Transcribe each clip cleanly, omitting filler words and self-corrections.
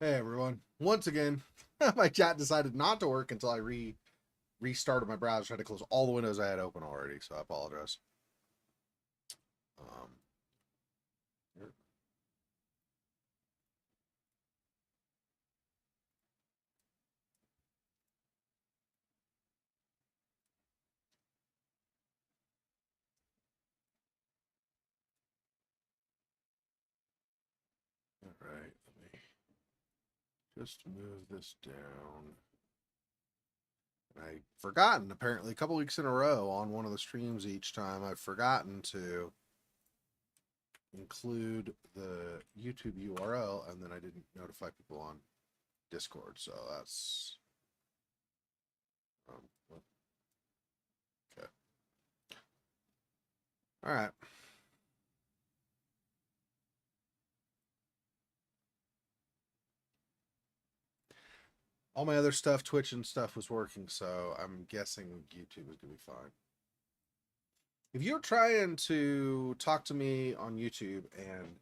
Hey everyone. Once again, my chat decided not to work until I restarted my browser. I had to close all the windows I had open already, so I apologize. Um, all right, let me just move this down. I've forgotten, apparently, a couple weeks in a row on one of the streams each time, I've forgotten to include the YouTube URL, and then I didn't notify people on Discord, so that's um, okay. All right. All my other stuff, Twitch and stuff, was working, so I'm guessing YouTube is gonna be fine. If you're trying to talk to me on YouTube and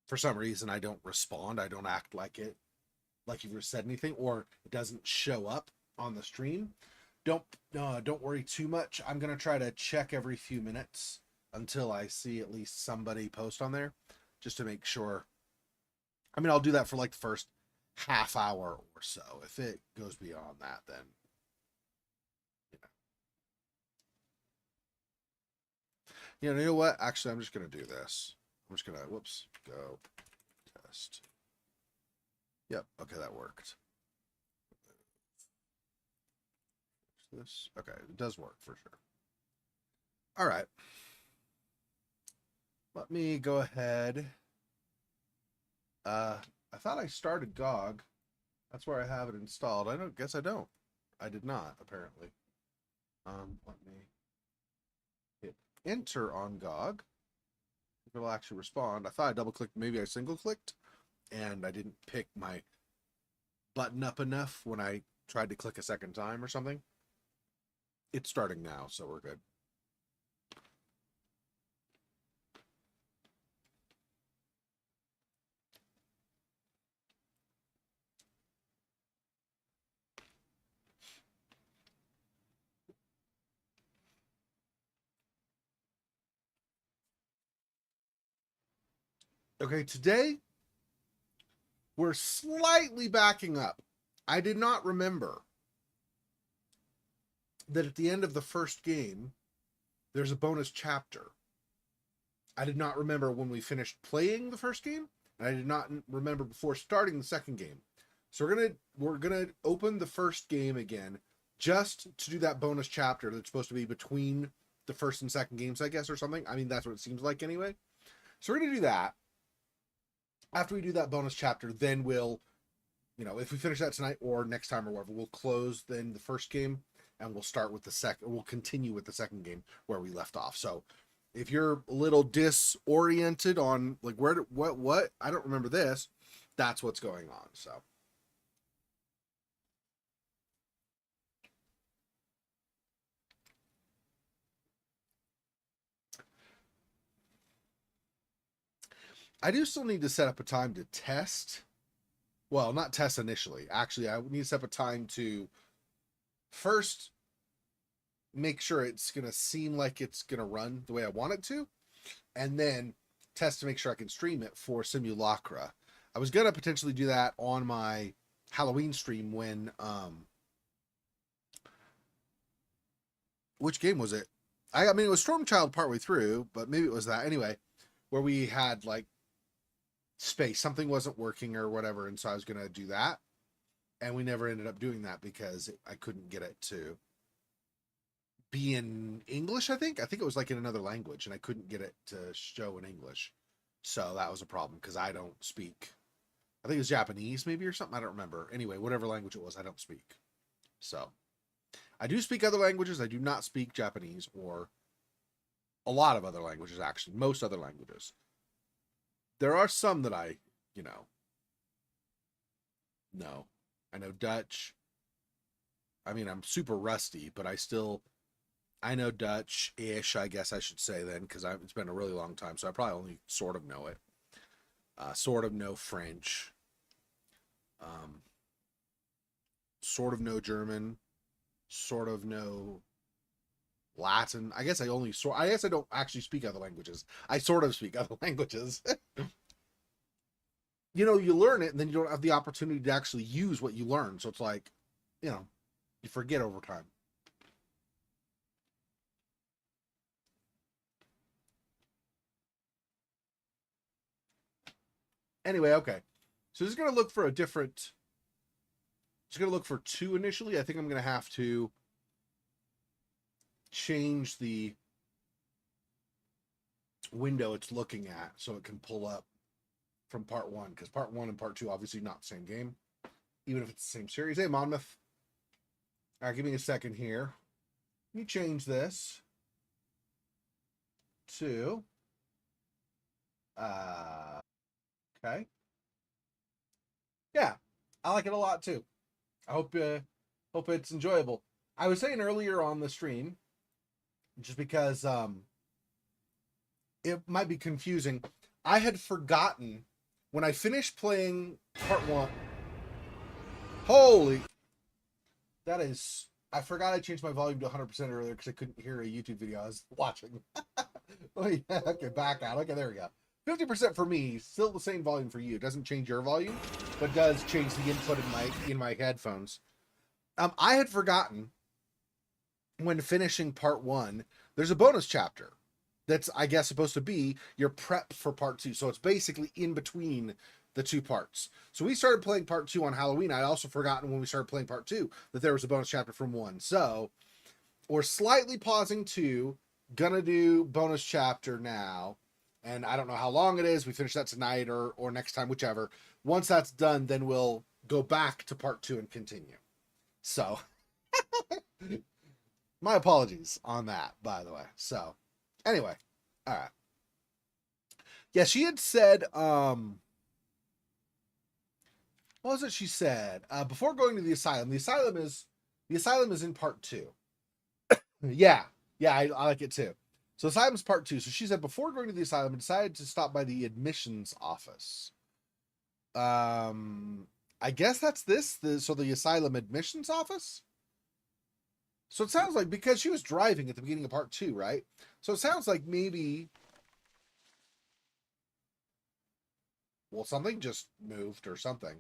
for some reason I don't respond, I don't act like you've said anything, or it doesn't show up on the stream, don't worry too much. I'm gonna try to check every few minutes until I see at least somebody post on there, just to make sure. I mean, I'll do that for like the first half hour or so. If it goes beyond that, then you you know what? Actually, I'm just gonna do this. I'm just gonna go test. Yep. Okay, that worked. This okay, it does work for sure. All right. Let me go ahead. I thought I started GOG. That's where I have it installed. I don't guess I don't. I did not, apparently. Let me hit enter on GOG. If it'll actually respond. I thought I double clicked, maybe I single clicked, and I didn't pick my button up enough when I tried to click a second time or something. It's starting now, so we're good. Okay, today we're slightly backing up. I did not remember that at the end of the first game, there's a bonus chapter. I did not remember when we finished playing the first game, and I did not remember before starting the second game. So we're gonna open the first game again, just to do that bonus chapter that's supposed to be between the first and second games, I guess, or something. I mean, that's what it seems like anyway. So we're gonna do that. After we do that bonus chapter, then we'll, if we finish that tonight or next time or whatever, we'll close then the first game and we'll start with the second. We'll continue with the second game where we left off. So if you're a little disoriented on like what I don't remember this, that's what's going on. So I do still need to set up a time to test. Well, not test initially. Actually, I need to set up a time to first make sure it's going to seem like it's going to run the way I want it to, and then test to make sure I can stream it for Simulacra. I was going to potentially do that on my Halloween stream when, which game was it? I mean, it was Stormchild partway through, but maybe it was that. Anyway, where we had like space, something wasn't working or whatever, and so I was going to do that. And we never ended up doing that because I couldn't get it to be in English. I think it was like in another language, and I couldn't get it to show in English. So that was a problem because I don't speak. I think it was Japanese maybe or something. I don't remember. Anyway, whatever language it was, I don't speak. So I do speak other languages. I do not speak Japanese or a lot of other languages, actually. Most other languages. There are some that I, you know, know. I know Dutch. I mean, I'm super rusty, but I know Dutch-ish, I guess I should say then, because it's been a really long time, so I probably only sort of know it. sort of no French, um, sort of no German, sort of no Latin. I guess I guess I don't actually speak other languages. I sort of speak other languages. You learn it and then you don't have the opportunity to actually use what you learn. So it's like, you forget over time. Anyway, okay. So this is going to look for a different. It's going to look for 2 initially. I think I'm going to have to change the window it's looking at so it can pull up from part 1, because part 1 and part 2 obviously not the same game, even if it's the same series. Hey, Monmouth. All right, give me a second here. Let me change this to okay. Yeah, I like it a lot too. I hope it's enjoyable. I was saying earlier on the stream, just because it might be confusing. I had forgotten when I finished playing part 1. Holy, that is. I forgot I changed my volume to 100% earlier because I couldn't hear a YouTube video I was watching. Oh, yeah, okay, back out. Okay, there we go. 50% for me, still the same volume for you. It doesn't change your volume, but does change the input in my headphones. I had forgotten when finishing part 1, there's a bonus chapter that's, I guess, supposed to be your prep for part 2. So it's basically in between the 2 parts. So we started playing part 2 on Halloween. I'd also forgotten when we started playing part 2 that there was a bonus chapter from 1. So we're slightly pausing 2, gonna do bonus chapter now. And I don't know how long it is. We finish that tonight or next time, whichever. Once that's done, then we'll go back to part 2 and continue. So my apologies on that, by the way. So anyway, all right. Yeah, she had said, what was it she said? Before going to the asylum is in part 2. Yeah, I like it too. So asylum's part 2. So she said before going to the asylum, I decided to stop by the admissions office. I guess that's so the asylum admissions office. So it sounds like, because she was driving at the beginning of part 2, right? So it sounds like maybe, well, something just moved or something.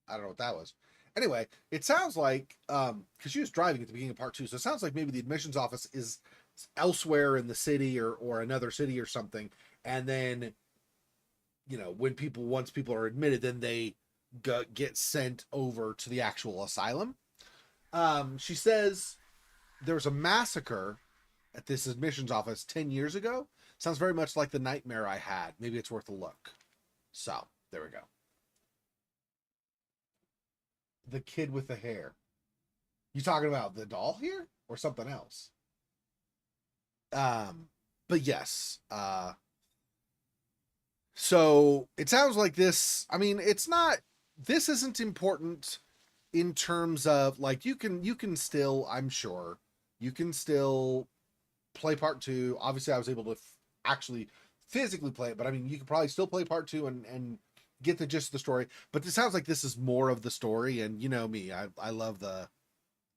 I don't know what that was. Anyway, it sounds like, because she was driving at the beginning of part 2, so it sounds like maybe the admissions office is elsewhere in the city or another city or something. And then, once people are admitted, then they get sent over to the actual asylum. She says there was a massacre at this admissions office 10 years ago. Sounds very much like the nightmare I had. Maybe it's worth a look. So, there we go. The kid with the hair. You talking about the doll here or something else? But yes. So it sounds like this. I mean, this isn't important in terms of, like, you can still, I'm sure, you can still play part 2. Obviously, I was able to actually physically play it, but I mean, you could probably still play part 2 and get the gist of the story. But it sounds like this is more of the story, and you know me, I love the,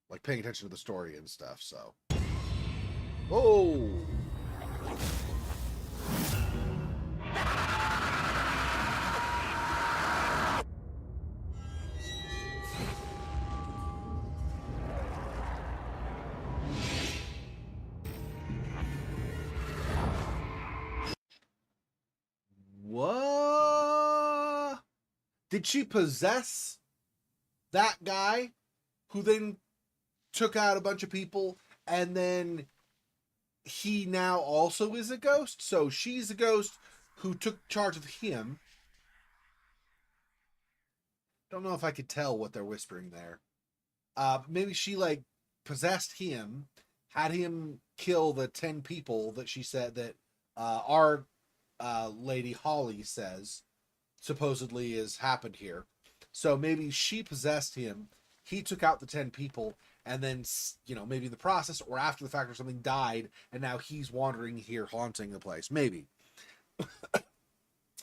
like, paying attention to the story and stuff. So, oh. What? Did she possess that guy who then took out a bunch of people, and then he now also is a ghost? So she's a ghost who took charge of him. Don't know if I could tell what they're whispering there. Maybe she, like, possessed him, had him kill the 10 people that she said that our Lady Holly says supposedly has happened here. So maybe she possessed him, he took out the 10 people, and then, maybe in the process or after the fact or something, died, and now he's wandering here haunting the place. Maybe.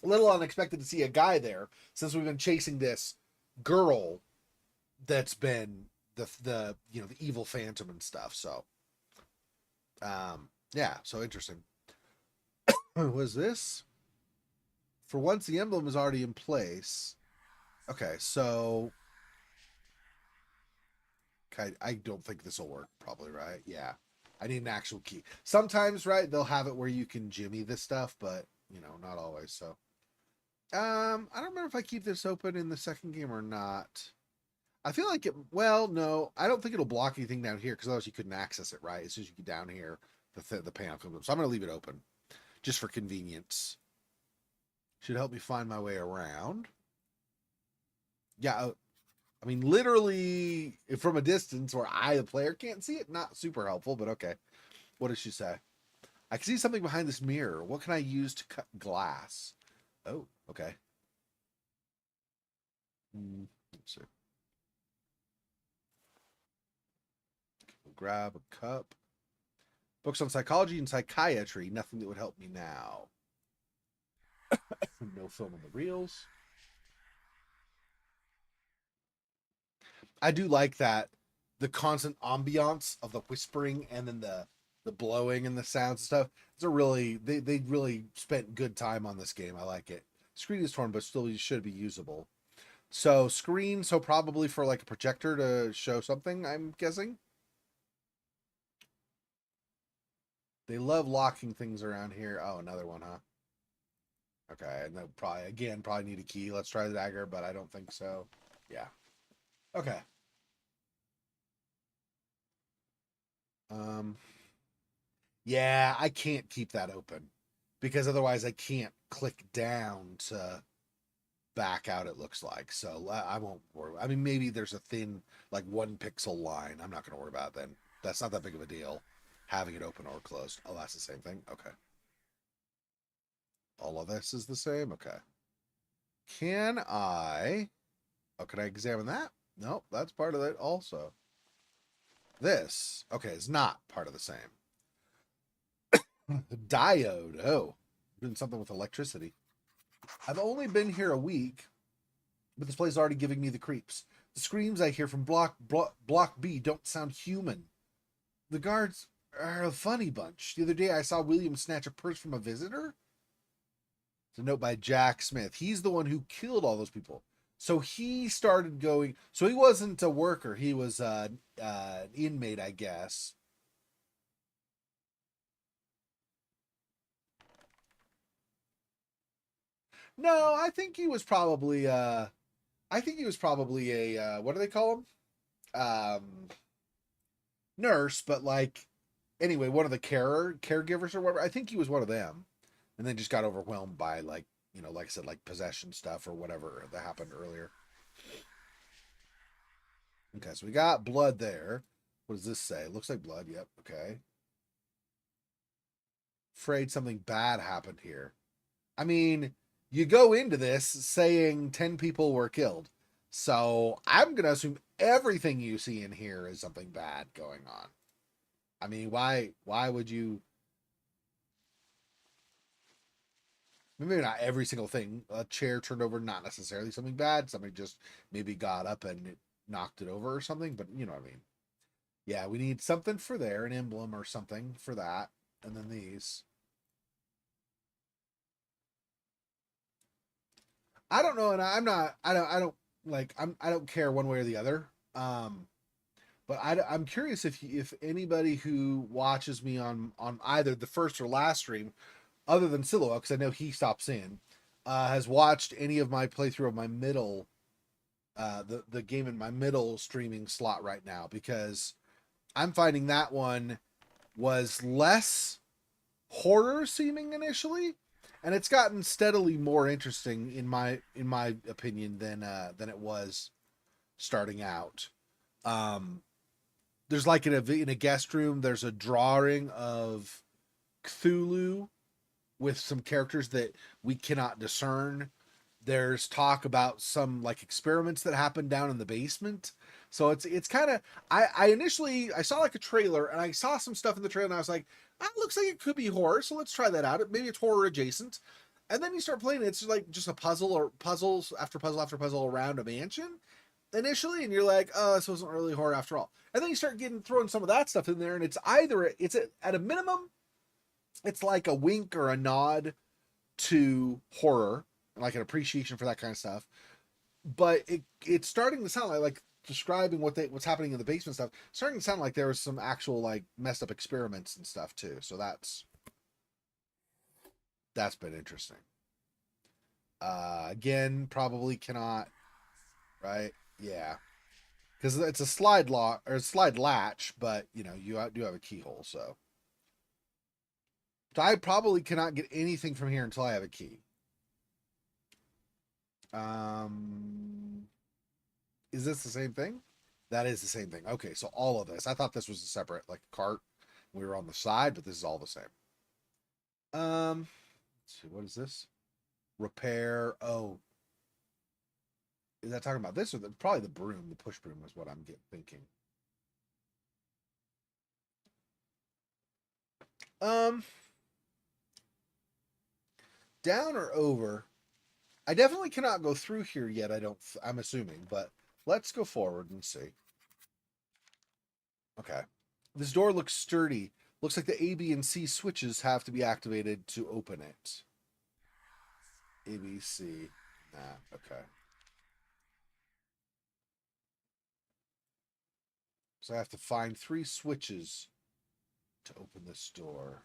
A little unexpected to see a guy there since we've been chasing this girl that's been the you know the evil phantom and stuff. So yeah, so interesting. Was this for once the emblem is already in place? Okay, so okay, I don't think this will work. Probably right. Yeah, I need an actual key. Sometimes right they'll have it where you can jimmy this stuff, but you know not always. So I don't remember if I keep this open in the second game or not. I feel like it. Well, no, I don't think it'll block anything down here because otherwise you couldn't access it. Right, as soon as you get down here, the panel comes up. So I'm gonna leave it open just for convenience. Should help me find my way around. Yeah, I mean, literally from a distance where I, the player, can't see it. Not super helpful, but okay. What does she say? I can see something behind this mirror. What can I use to cut glass? Oh, okay. Let's see. We'll grab a cup. Books on psychology and psychiatry. Nothing that would help me now. No film on the reels. I do like that the constant ambiance of the whispering and then the blowing and the sounds and stuff. It's a really they really spent good time on this game. I like it. Screen is torn, but still should be usable. So screen, so probably for like a projector to show something. I'm guessing they love locking things around here. Oh, another one, huh? Okay, and then probably need a key. Let's try the dagger, but I don't think so. Yeah. Okay. Um. Yeah, I can't keep that open because otherwise I can't click down to back out. It looks like so I won't worry. I mean, maybe there's a thin like 1 pixel line. I'm not going to worry about it then. That's not that big of a deal. Having it open or closed. Oh, that's the same thing. Okay. All of this is the same. Okay. Can I? Oh, can I examine that? Nope, that's part of it also. This, okay, is not part of the same. Diode. Oh, doing something with electricity. I've only been here a week, but this place is already giving me the creeps. The screams I hear from block B don't sound human. The guards are a funny bunch. The other day I saw William snatch a purse from a visitor. It's a note by Jack Smith. He's the one who killed all those people. So he started going. So he wasn't a worker. He was an inmate, I guess. No, I think he was probably. I think he was probably a. What do they call him? Nurse, but like anyway, one of the caregivers or whatever. I think he was one of them, and then just got overwhelmed by like like I said, like possession stuff or whatever that happened earlier. Okay, so we got blood there. What does this say? Looks like blood. Yep. Okay. Afraid something bad happened here. I mean, you go into this saying 10 people were killed. So I'm going to assume everything you see in here is something bad going on. I mean, why would you maybe not every single thing. A chair turned over, not necessarily something bad. Somebody just maybe got up and it knocked it over or something, but you know what I mean. Yeah, we need something for there, an emblem or something for that. And then these. I don't know, and I'm not. I don't like. I don't care one way or the other. But I'm curious if anybody who watches me on either the first or last stream, other than Silo, because I know he stops in, has watched any of my playthrough of my middle, the game in my middle streaming slot right now, because I'm finding that one was less horror seeming initially, and it's gotten steadily more interesting in my opinion than it was starting out. Um, there's like in a guest room, there's a drawing of Cthulhu with some characters that we cannot discern. There's talk about some like experiments that happened down in the basement. So it's kind of I initially I saw like a trailer and I saw some stuff in the trailer and I was like, ah, looks like it could be horror, so let's try that out. Maybe it's horror adjacent. And then you start playing, it's like just a puzzle or puzzles after puzzle after puzzle around a mansion initially, and you're like, oh, this wasn't really horror after all. And then you start getting throwing some of that stuff in there, and it's either at a minimum, it's like a wink or a nod to horror, like an appreciation for that kind of stuff. But it's starting to sound like describing what's happening in the basement stuff, starting to sound like there was some actual like messed up experiments and stuff too. So that's been interesting. Again, probably cannot, right? Yeah, because it's a slide lock or a slide latch, but you know you do have a keyhole, so I probably cannot get anything from here until I have a key. Is this the same thing? That is the same thing. Okay, so all of this. I thought this was a separate like cart. We were on the side, but this is all the same. Let's see, what is this? Repair. Oh, is that talking about this or probably the broom? The push broom is what I'm thinking. Um, down or over? I definitely cannot go through here yet. I'm assuming, but let's go forward and see. Okay. This door looks sturdy. Looks like the A, B, and C switches have to be activated to open it. A, B, C. Nah, okay. So I have to find 3 switches to open this door.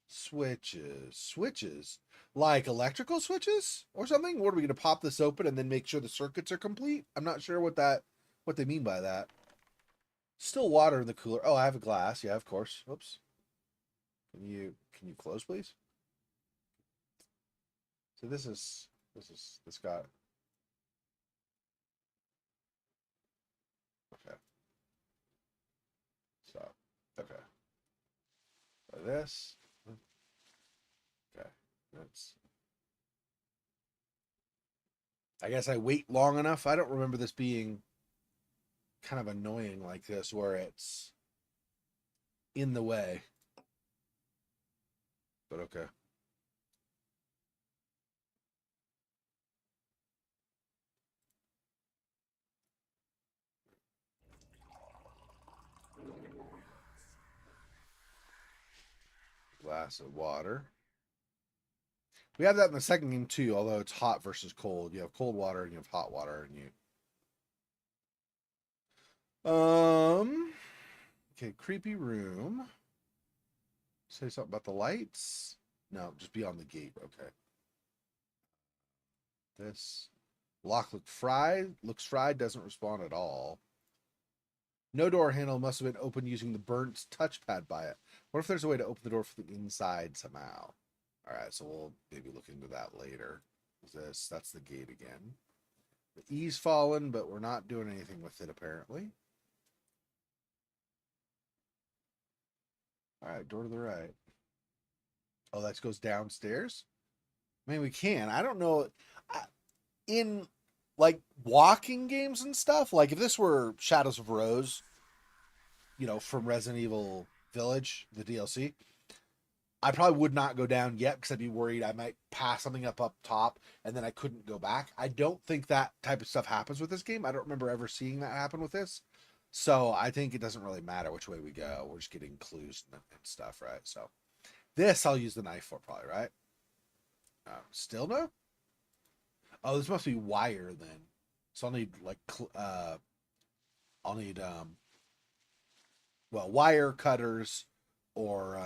Switches. Like electrical switches or something? What are we going to pop this open and then make sure the circuits are complete? I'm not sure what they mean by that. Still water in the cooler. Oh, I have a glass. Yeah, of course. Oops. Can you close, please? So this got okay. So okay. This okay. That's I guess I wait long enough. I don't remember this being kind of annoying like this where it's in the way. But okay. Glass of water. We have that in the second game too, although it's hot versus cold. You have cold water and you have hot water and you okay, creepy room. Say something about the lights? No, just beyond the gate. Okay. This lock looks fried, doesn't respond at all. No door handle must have been opened using the burnt touchpad by it. What if there's a way to open the door from the inside somehow? All right, so we'll maybe look into that later. That's the gate again. The E's fallen, but we're not doing anything with it apparently. All right, door to the right. Oh, that goes downstairs. I mean, we can. I don't know. In like walking games and stuff, like if this were Shadows of Rose, you know, from Resident Evil Village, the DLC, I probably would not go down yet because I'd be worried I might pass something up top and then I couldn't go back. I don't think that type of stuff happens with this game. I don't remember ever seeing that happen with this. So I think it doesn't really matter which way we go. We're just getting clues and stuff, right? So this I'll use the knife for probably, right? Still no? Oh, this must be wire then. So I'll need like I'll need well, wire cutters or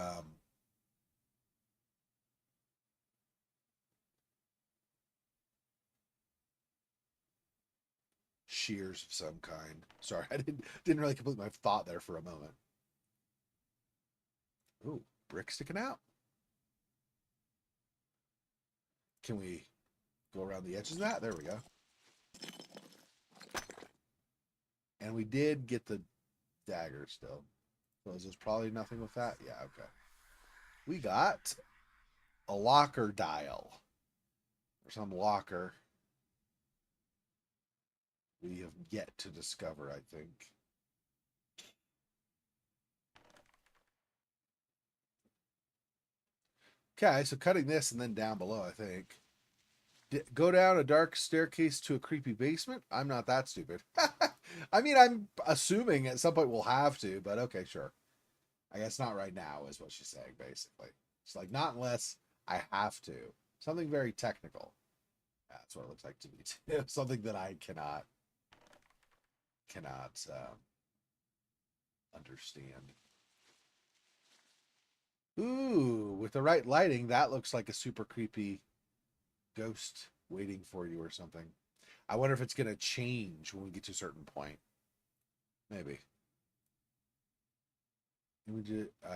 shears of some kind. Sorry, I didn't really complete my thought there for a moment. Ooh, brick sticking out. Can we go around the edges of that? There we go. And we did get the dagger still. So there's probably nothing with that. Yeah, okay. We got a locker dial. Or some locker we have yet to discover, I think. Okay, so cutting this and then down below, I think. Go down a dark staircase to a creepy basement? I'm not that stupid. I mean, I'm assuming at some point we'll have to, but okay, sure. I guess not right now, is what she's saying, basically. It's like, not unless I have to. Something very technical. That's what it looks like to me, too. Something that I cannot understand. Ooh, with the right lighting, that looks like a super creepy ghost waiting for you or something. I wonder if it's going to change when we get to a certain point. Maybe.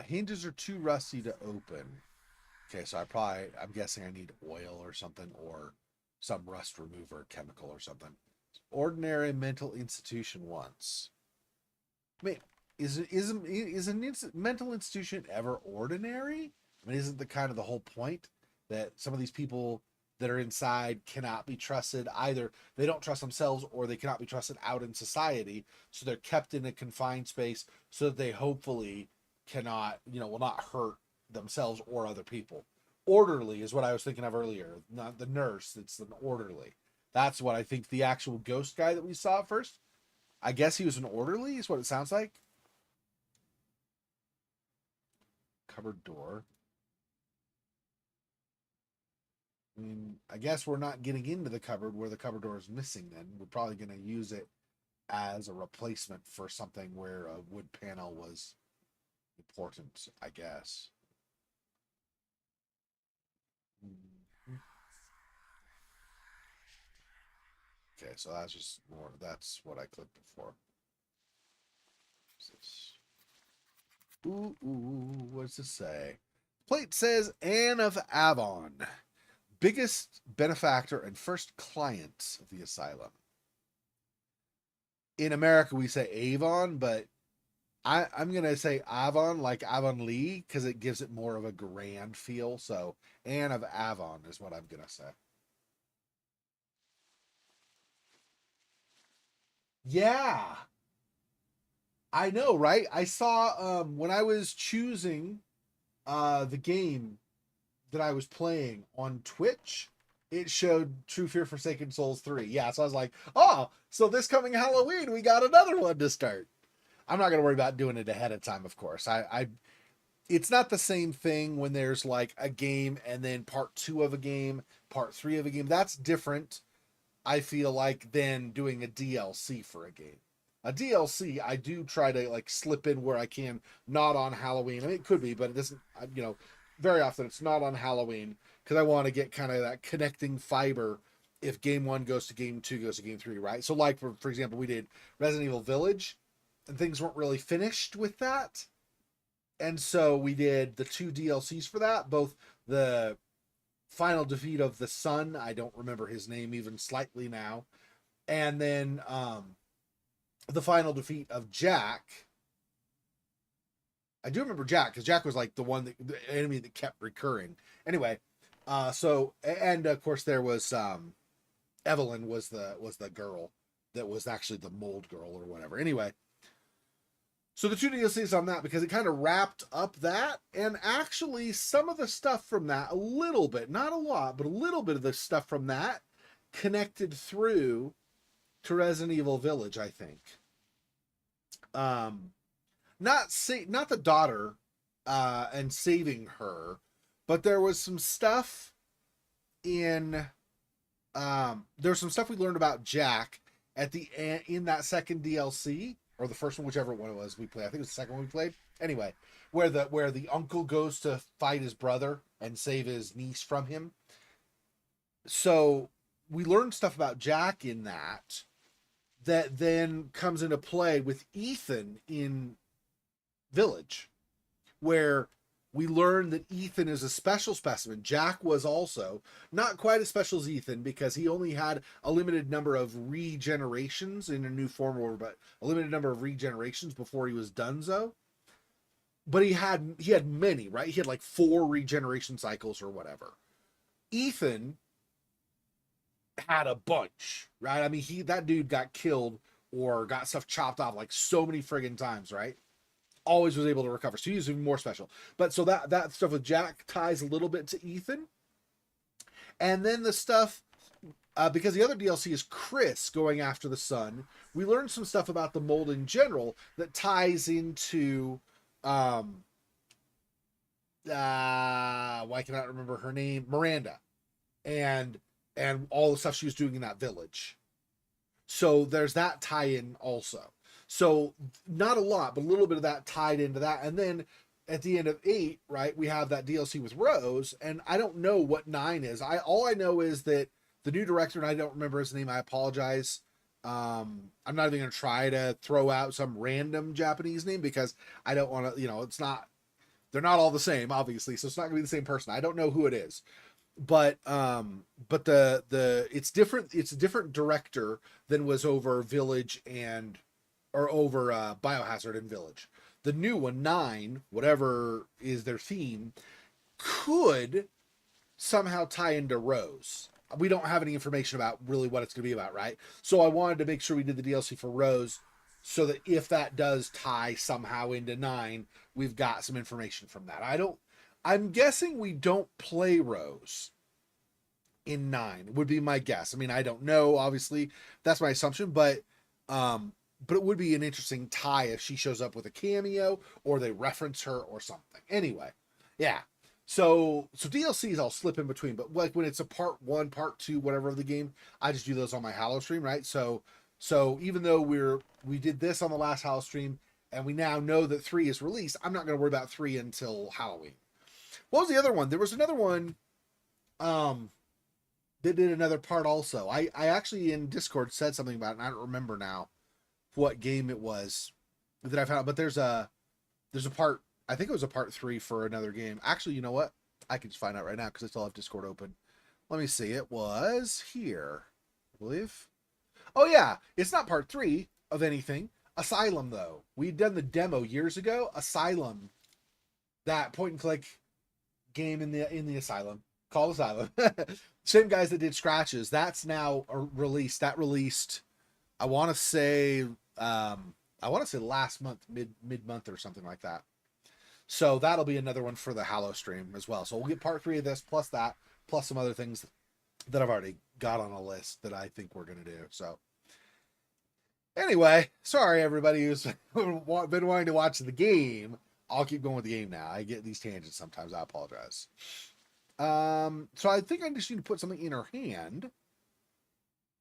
Hinges are too rusty to open. Okay, so I'm guessing I need oil or something, or some rust remover chemical or something. Ordinary mental institution once. I mean, is a mental institution ever ordinary? I mean, isn't the kind of the whole point that some of these people that are inside cannot be trusted? Either they don't trust themselves or they cannot be trusted out in society, so they're kept in a confined space so that they hopefully cannot, will not hurt themselves or other people. Orderly is what I was thinking of earlier, not the nurse, it's an orderly. That's what I think the actual ghost guy that we saw at first. I guess he was an orderly, is what it sounds like. Cupboard door. I mean, I guess we're not getting into the cupboard where the cupboard door is missing then. We're probably going to use it as a replacement for something where a wood panel was important, I guess. Okay, so that's just more, that's what I clicked before. What does this say? Plate says Anne of Avon, biggest benefactor and first client of the asylum. In America, we say Avon, but I'm going to say Avon, like Avonlea, because it gives it more of a grand feel. So Anne of Avon is what I'm going to say. Yeah, I know, right? I saw when I was choosing the game that I was playing on Twitch, it showed True Fear Forsaken Souls 3. Yeah, so I was like, oh, so this coming Halloween, we got another one to start. I'm not gonna worry about doing it ahead of time, of course. I it's not the same thing when there's like a game and then part two of a game, part three of a game. That's different, I feel like, than doing a DLC for a game. A DLC, I do try to like slip in where I can, not on Halloween. I mean, it could be, but it doesn't, very often it's not on Halloween because I want to get kind of that connecting fiber if game one goes to game two, goes to game three, right? So, like, for example, we did Resident Evil Village and things weren't really finished with that. And so we did the two DLCs for that, both the final defeat of the son, I don't remember his name even slightly now, and then the final defeat of Jack. I do remember Jack because Jack was like the enemy that kept recurring. Anyway, so and of course there was Evelyn was the girl that was actually the mold girl or whatever. Anyway, so the two DLCs on that because it kind of wrapped up that, and actually some of the stuff from that, a little bit, not a lot, but a little bit of the stuff from that connected through to Resident Evil Village, I think. Um, not the daughter, and saving her, but there was some stuff in there's some stuff we learned about Jack at the in that second DLC or the first one, whichever one it was we played. I think it was the second one we played. Anyway, where the uncle goes to fight his brother and save his niece from him. So we learned stuff about Jack in that then comes into play with Ethan in Village, where we learn that Ethan is a special specimen. Jack was also not quite as special as Ethan because he only had a limited number of regenerations in a new form, but a limited number of regenerations before he was donezo. But he had many, right? He had like 4 regeneration cycles or whatever. Ethan had a bunch, right? I mean, that dude got killed or got stuff chopped off like so many friggin' times, right? always was able to recover. So he's even more special. But so that stuff with Jack ties a little bit to Ethan. And then the stuff, because the other DLC is Chris going after the sun, we learned some stuff about the mold in general that ties into, why can I not remember her name? Miranda. And all the stuff she was doing in that village. So there's that tie-in also. So not a lot, but a little bit of that tied into that. And then at the end of 8, right, we have that DLC with Rose, and I don't know what 9 is. All I know is that the new director, and I don't remember his name, I apologize. I'm not even gonna try to throw out some random Japanese name because I don't want to, it's not, they're not all the same, obviously, so it's not gonna be the same person. I don't know who it is. But the it's different, it's a different director than was over Village and or over Biohazard and Village. The new one, 9, whatever is their theme, could somehow tie into Rose. We don't have any information about really what it's going to be about, right? So I wanted to make sure we did the DLC for Rose so that if that does tie somehow into 9, we've got some information from that. I'm guessing we don't play Rose in 9 would be my guess. I mean, I don't know, obviously. That's my assumption, but it would be an interesting tie if she shows up with a cameo or they reference her or something. Anyway, yeah. So DLCs I'll slip in between, but like when it's a part 1, part 2, whatever of the game, I just do those on my Halo stream, right? So even though we did this on the last Halo stream and we now know that 3 is released, I'm not going to worry about 3 until Halloween. What was the other one? There was another one that did another part also. I actually in Discord said something about it, and I don't remember now what game it was that I found. But there's a part, I think it was a part 3 for another game. Actually, you know what? I can just find out right now because I still have Discord open. Let me see. It was here, I believe. Oh yeah, it's not part 3 of anything. Asylum though. We'd done the demo years ago. Asylum, that point and click game in the Asylum, called Asylum. Same guys that did Scratches. That's now released. That released, I want to say last month, mid month or something like that. So that'll be another one for the Halo stream as well. So we'll get part 3 of this, plus that, plus some other things that I've already got on a list that I think we're gonna do. So anyway, sorry everybody who's been wanting to watch the game. I'll keep going with the game now. I get these tangents sometimes. I apologize. So I think I just need to put something in her hand,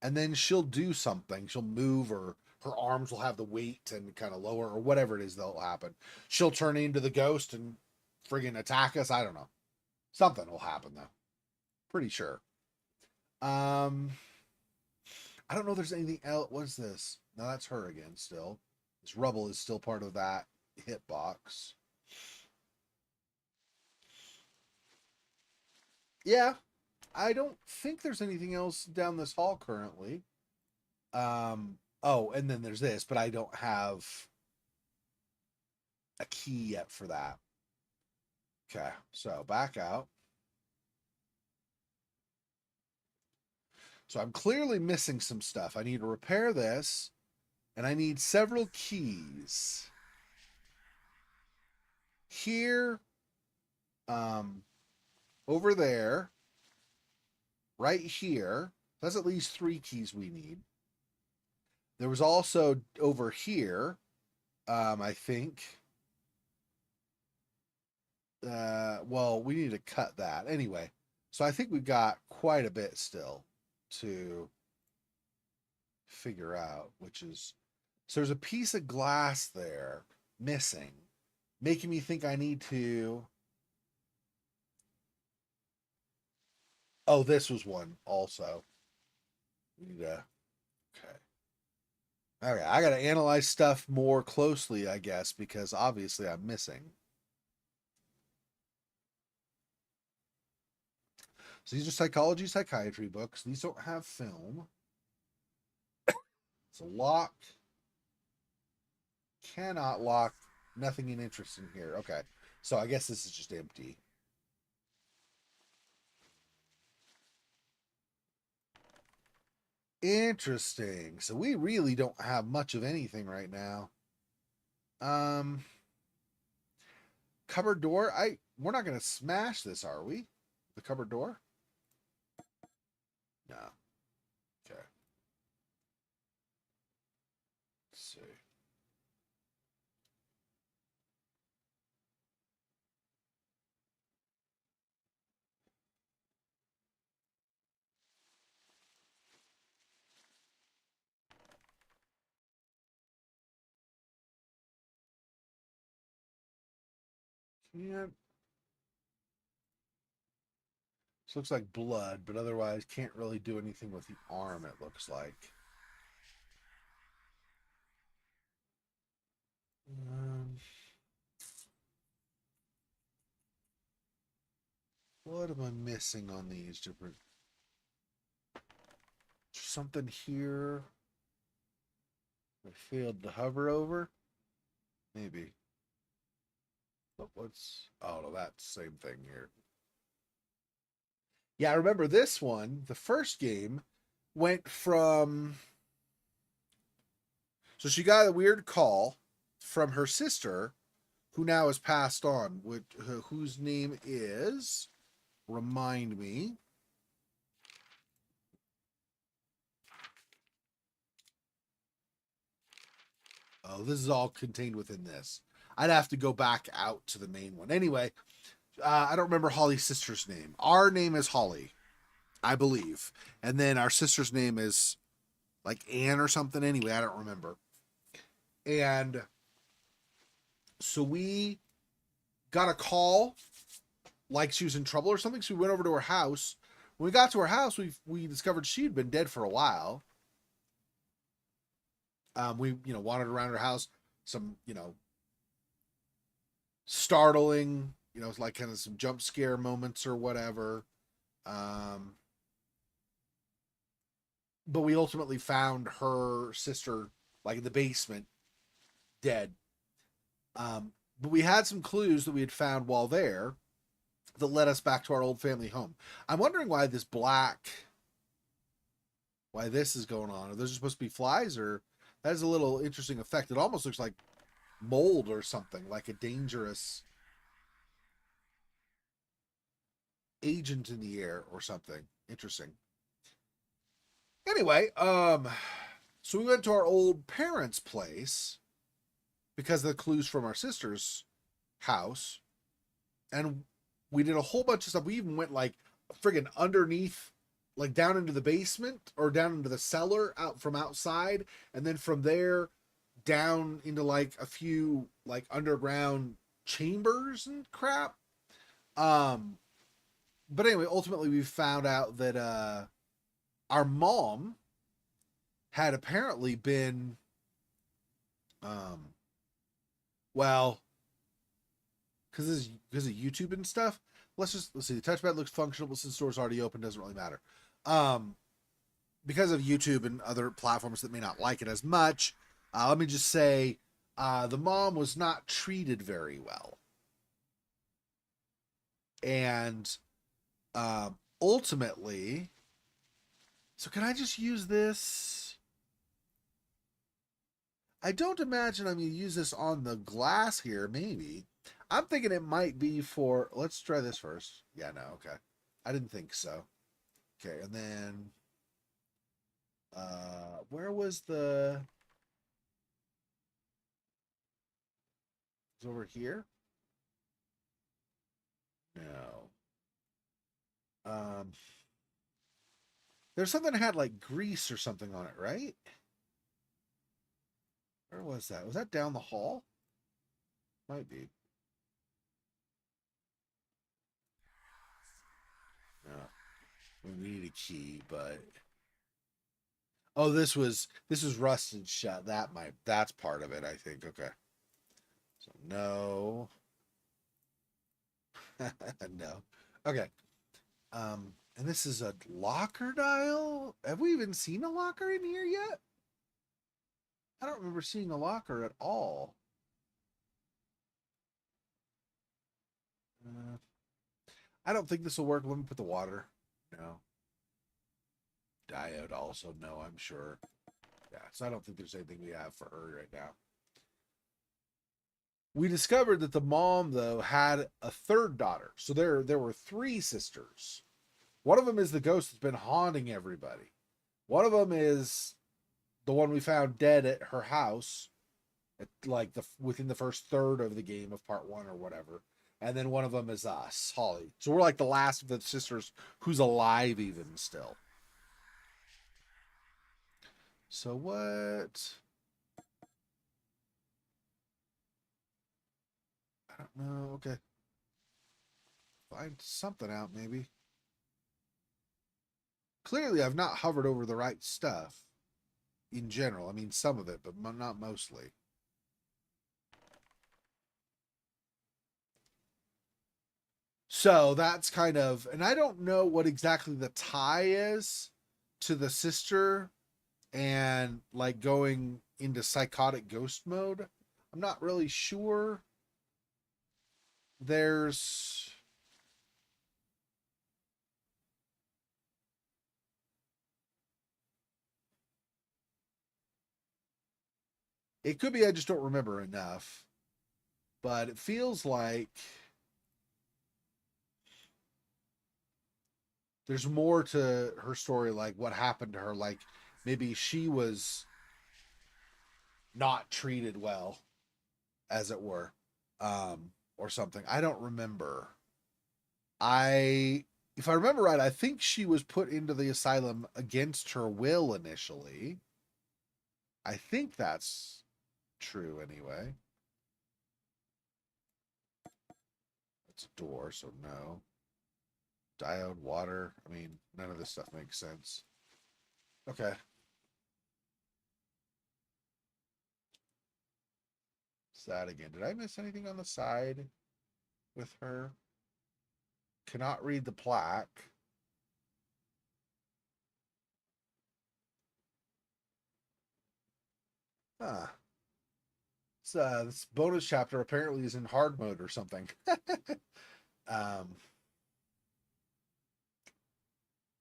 and then she'll do something. She'll move, or her arms will have the weight and kind of lower, or whatever it is that'll happen. She'll turn into the ghost and friggin' attack us. I don't know. Something will happen though. Pretty sure. I don't know if there's anything else. What's this? No, that's her again still. This rubble is still part of that hitbox. Yeah, I don't think there's anything else down this hall currently. Oh, and then there's this, but I don't have a key yet for that. Okay, so back out. So I'm clearly missing some stuff. I need to repair this, and I need several keys. Here, over there, right here. That's at least 3 keys we need. There was also over here, I think. Well, we need to cut that. Anyway, so I think we've got quite a bit still to figure out, which is... So there's a piece of glass there missing, making me think I need to... Oh, this was one also. We need to... Okay. Okay, I gotta analyze stuff more closely, I guess, because obviously I'm missing. So these are psychology, psychiatry books. These don't have film. It's a lock. Cannot lock. Nothing in interest in here. Okay. So I guess this is just empty. Interesting. So we really don't have much of anything right now. Cupboard door? We're not gonna smash this, are we? The cupboard door? No. Okay. Let's see. Can't. This looks like blood, but otherwise can't really do anything with the arm, it looks like. Um, what am I missing on these different? Something here I failed to hover over? Maybe. But what's... Oh, no, that's the same thing here. Yeah, I remember this one, the first game, went from... So she got a weird call from her sister, who now has passed on, whose name is... Remind me. Oh, this is all contained within this. I'd have to go back out to the main one. Anyway, I don't remember Holly's sister's name. Our name is Holly, I believe. And then our sister's name is like Anne or something. Anyway, I don't remember. And so we got a call like she was in trouble or something. So we went over to her house. When we got to her house, we discovered she'd been dead for a while. We wandered around her house. Some startling, like kind of some jump scare moments or whatever. But we ultimately found her sister like in the basement, dead. But we had some clues that we had found while there that led us back to our old family home. I'm wondering why this is going on. Are those supposed to be flies, or that has a little interesting effect? It almost looks like mold or something, like a dangerous agent in the air or something. Interesting. Anyway, so we went to our old parents' place because of the clues from our sister's house, and we did a whole bunch of stuff. We even went like friggin' underneath, like down into the basement or down into the cellar out from outside, and then from there down into like a few like underground chambers and crap. But anyway, ultimately we found out that our mom had apparently been well, because of YouTube and stuff. Let's see. The touchpad looks functional, but since the store's already open, doesn't really matter. Because of YouTube and other platforms that may not like it as much, let me just say, the mom was not treated very well, and ultimately, so can I just use this? I don't imagine I'm going to use this on the glass here, maybe. I'm thinking it might be for... Let's try this first. Yeah, no, okay. I didn't think so. Okay, and then... where was the... It's over here? No. Um, there's something that had like grease or something on it, right? Where was that? Was that down the hall? Might be. No. We need a key, but oh, this was rusted shut. That's part of it, I think. Okay. So no. No. Okay. And this is a locker dial. Have we even seen a locker in here yet? I don't remember seeing a locker at all. I don't think this will work. Let me put the water. No. Diode also no, I'm sure. Yeah, so I don't think there's anything we have for her right now. We discovered that the mom, though, had a third daughter. So there were three sisters. One of them is the ghost that's been haunting everybody. One of them is the one we found dead at her house, at like the within the first third of the game of part one or whatever. And then one of them is us, Holly. So we're like the last of the sisters who's alive even still. So what? I don't know. Okay, find something out maybe. Clearly, I've not hovered over the right stuff in general. I mean, some of it, but not mostly. So that's kind of, and I don't know what exactly the tie is to the sister and like going into psychotic ghost mode. I'm not really sure. There's, it could be I just don't remember enough, but it feels like there's more to her story, like what happened to her. Like maybe she was not treated well, as it were, or something. I don't remember. I, if I remember right, I think she was put into the asylum against her will initially. I think that's true anyway. It's a door, so no. Diode, water. I mean, none of this stuff makes sense. Okay. Sad again. Did I miss anything on the side with her? Cannot read the plaque. Huh. This bonus chapter apparently is in hard mode or something. um,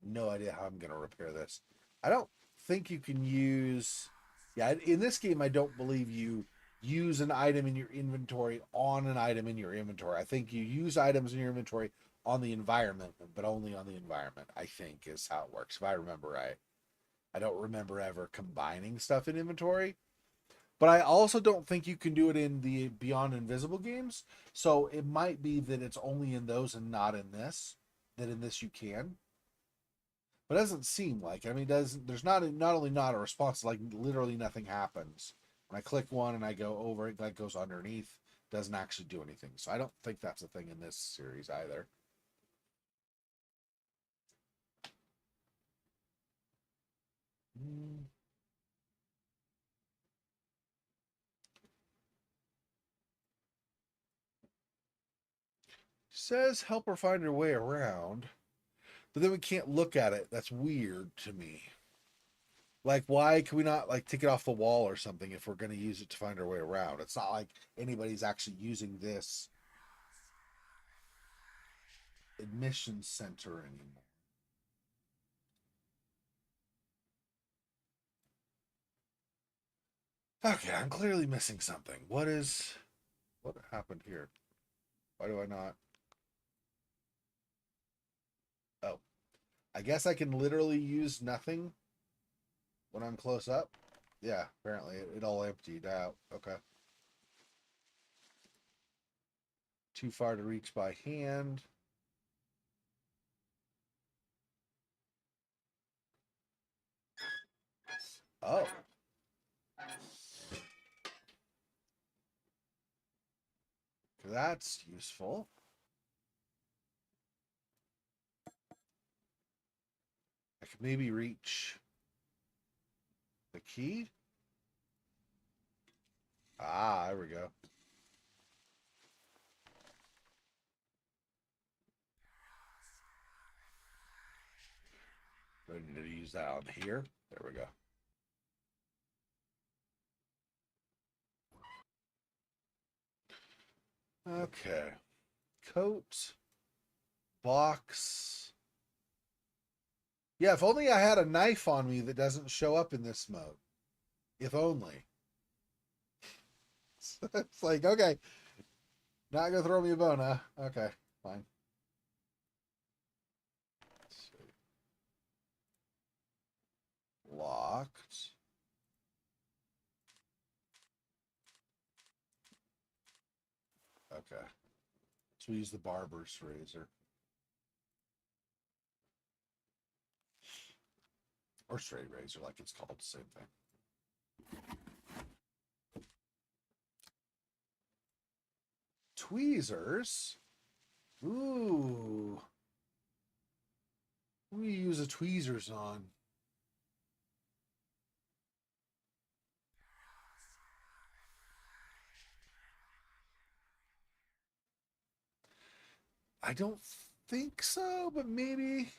no idea how I'm going to repair this. I don't think you can use. Yeah, in this game, I don't believe you use an item in your inventory on an item in your inventory. I think you use items in your inventory on the environment, but only on the environment, I think is how it works. If I remember right, I don't remember ever combining stuff in inventory. But I also don't think you can do it in the Beyond Invisible games. So it might be that it's only in those and not in this. That in this you can. But it doesn't seem like. I mean, there's not only not a response, like literally nothing happens. When I click one and I go over it, that goes underneath. Doesn't actually do anything. So I don't think that's a thing in this series either. Mm. Says help her find her way around, but then we can't look at it. That's weird to me. Like, why can we not like take it off the wall or something if we're going to use it to find our way around? It's not like anybody's actually using this admission center anymore. Okay, I'm clearly missing something. What happened here? Why do I not? Oh, I guess I can literally use nothing when I'm close up. Yeah, apparently it all emptied out. Okay. Too far to reach by hand. Oh, that's useful. I could maybe reach the key. Ah, there we go. Do I need to use that on here? There we go. Okay. Coat, box. Yeah, if only I had a knife on me that doesn't show up in this mode. If only. It's like, okay. Not gonna throw me a bone, huh? Okay, fine. Let's see. Locked. Okay. So we use the barber's razor. Or straight razor, like it's called, the same thing. Tweezers. Ooh. What do you use the tweezers on? I don't think so, but maybe.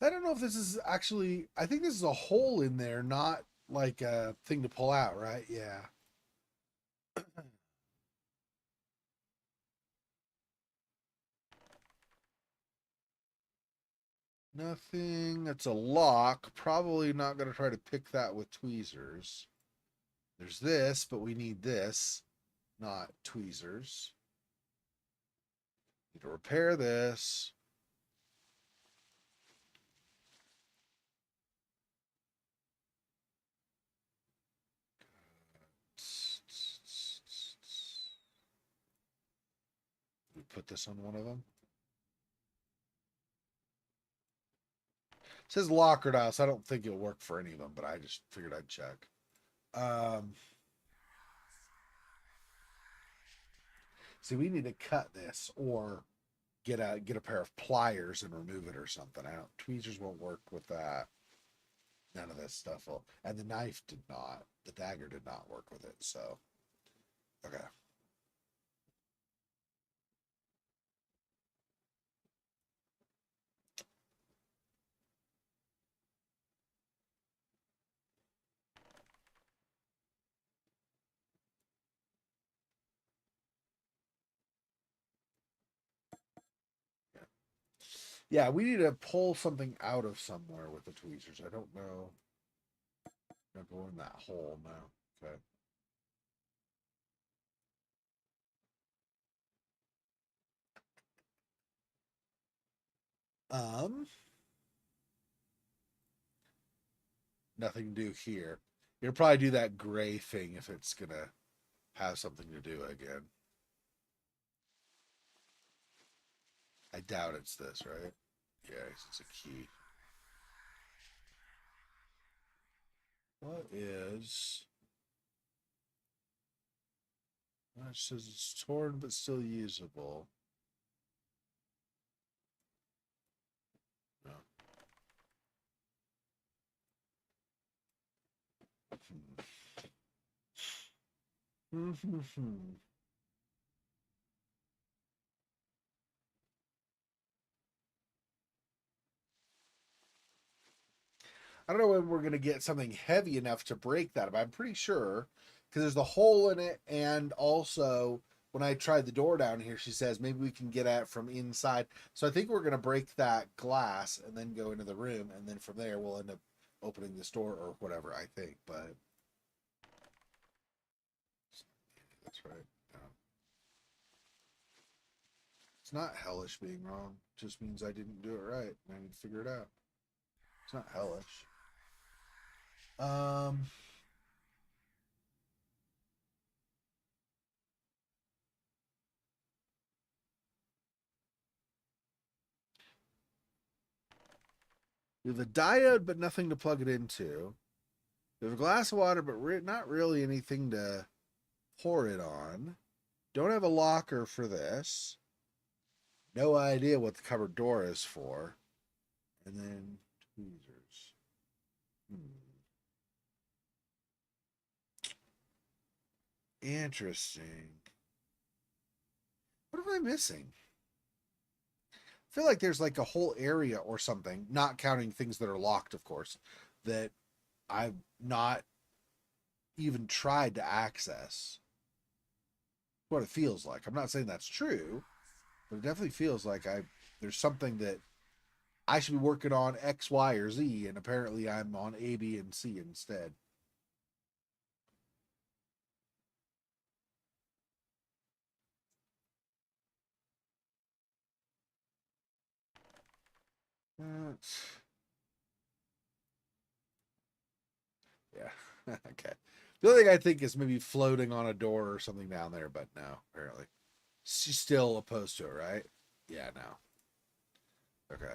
I don't know if this is actually. I think this is a hole in there, not like a thing to pull out, right? Yeah. Nothing. That's a lock. Probably not going to try to pick that with tweezers. There's this, but we need this, not tweezers. Need to repair this. We put this on one of them. It says locker dial, so I don't think it'll work for any of them, but I just figured I'd check. See, we need to cut this or get a pair of pliers and remove it or something. I don't tweezers won't work with that. None of this stuff will. And the knife did not. The dagger did not work with it. So okay. Yeah, we need to pull something out of somewhere with the tweezers. I don't know. Not go in that hole now. Okay. Um, Nothing to do here. You'll probably do that gray thing if it's gonna have something to do again. I doubt it's this, right? Yeah, it's a key. What is? It says it's torn but still usable. No. I don't know when we're going to get something heavy enough to break that, but I'm pretty sure because there's the hole in it. And also, when I tried the door down here, she says maybe we can get at it from inside. So I think we're going to break that glass and then go into the room. And then from there, we'll end up opening this door or whatever, I think. But that's right. It's not hellish being wrong. It just means I didn't do it right. And I need to figure it out. It's not hellish. Um, we have a diode, but nothing to plug it into. We have a glass of water, but not really anything to pour it on. Don't have a locker for this. No idea what the cupboard door is for. And then tweezers. Interesting. What am I missing? I feel like there's like a whole area or something, not counting things that are locked, of course, that I've not even tried to access. What it feels like. I'm not saying that's true, but it definitely feels like there's something that I should be working on X, Y, or Z, and apparently I'm on A, B, and C instead. Yeah. Okay. The other thing I think is maybe floating on a door or something down there, but no, apparently. She's still opposed to it, right? Yeah, no. Okay.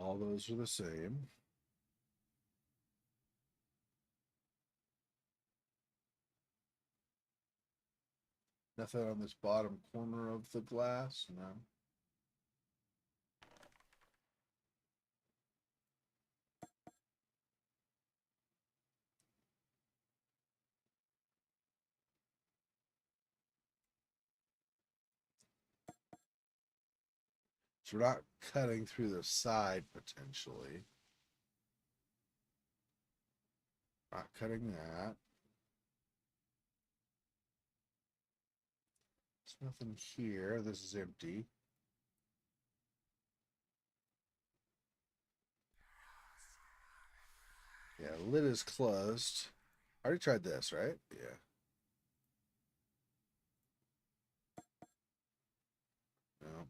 All those are the same. Nothing on this bottom corner of the glass? No. So we're not cutting through the side potentially. Not cutting that. There's nothing here. This is empty. Yeah, lid is closed. I already tried this, right? Yeah. No.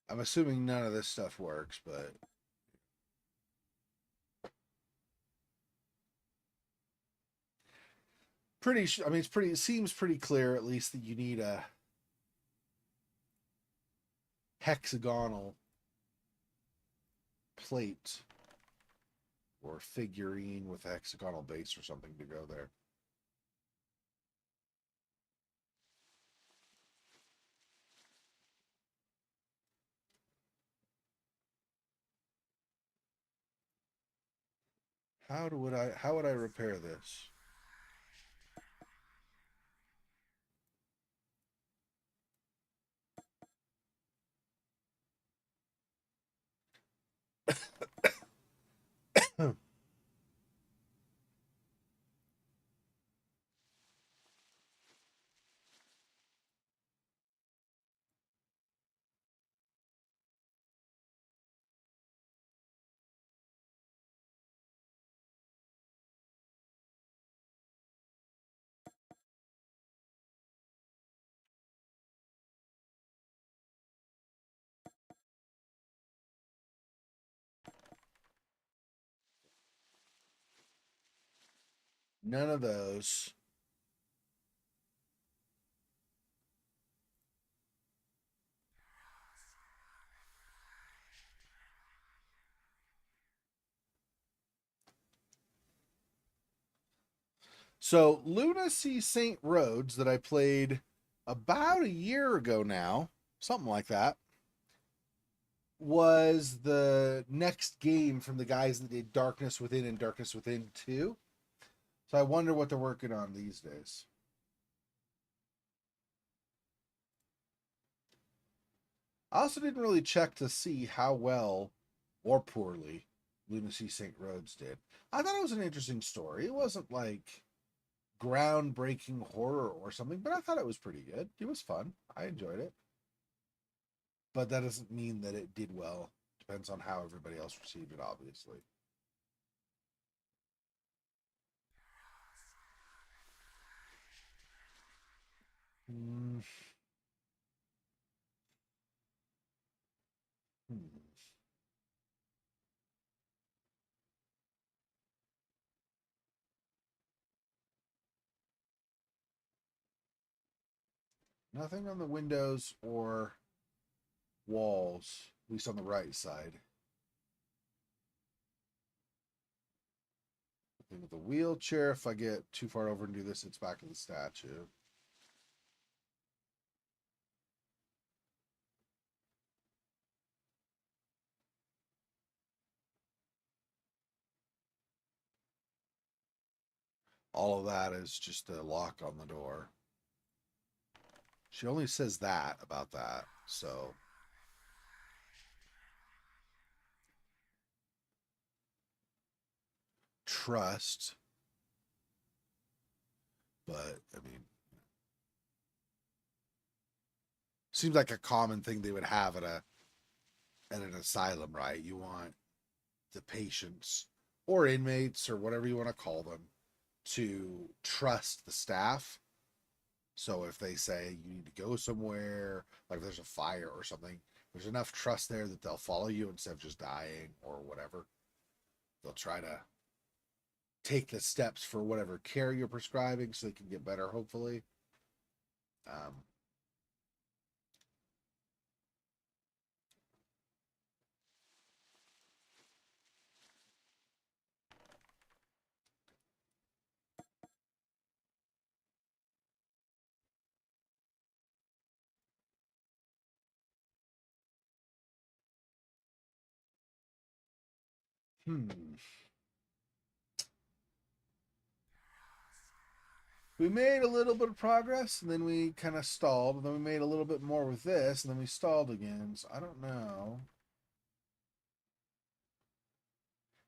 I'm assuming none of this stuff works, but I mean, it seems pretty clear at least that you need a hexagonal plate or figurine with a hexagonal base or something to go there. How would I repair this? None of those. So Lunacy St. Rhodes that I played about a year ago now, something like that, was the next game from the guys that did Darkness Within and Darkness Within 2. So I wonder what they're working on these days. I also didn't really check to see how well or poorly Lunacy St. Rhodes did. I thought it was an interesting story. It wasn't like groundbreaking horror or something, but I thought it was pretty good. It was fun. I enjoyed it. But that doesn't mean that it did well. Depends on how everybody else received it, obviously. Mm, hmm. Nothing on the windows or walls, at least on the right side. Thing with the wheelchair, if I get too far over and do this, it's back in the statue. All of that is just a lock on the door. She only says that about that, so trust. But I mean, seems like a common thing they would have at an asylum, right? You want the patients or inmates or whatever you want to call them to trust the staff. So if they say you need to go somewhere, like if there's a fire or something, there's enough trust there that they'll follow you instead of just dying or whatever. They'll try to take the steps for whatever care you're prescribing so they can get better, hopefully. Um, hmm. We made a little bit of progress and then we kind of stalled. And then we made a little bit more with this and then we stalled again. So I don't know.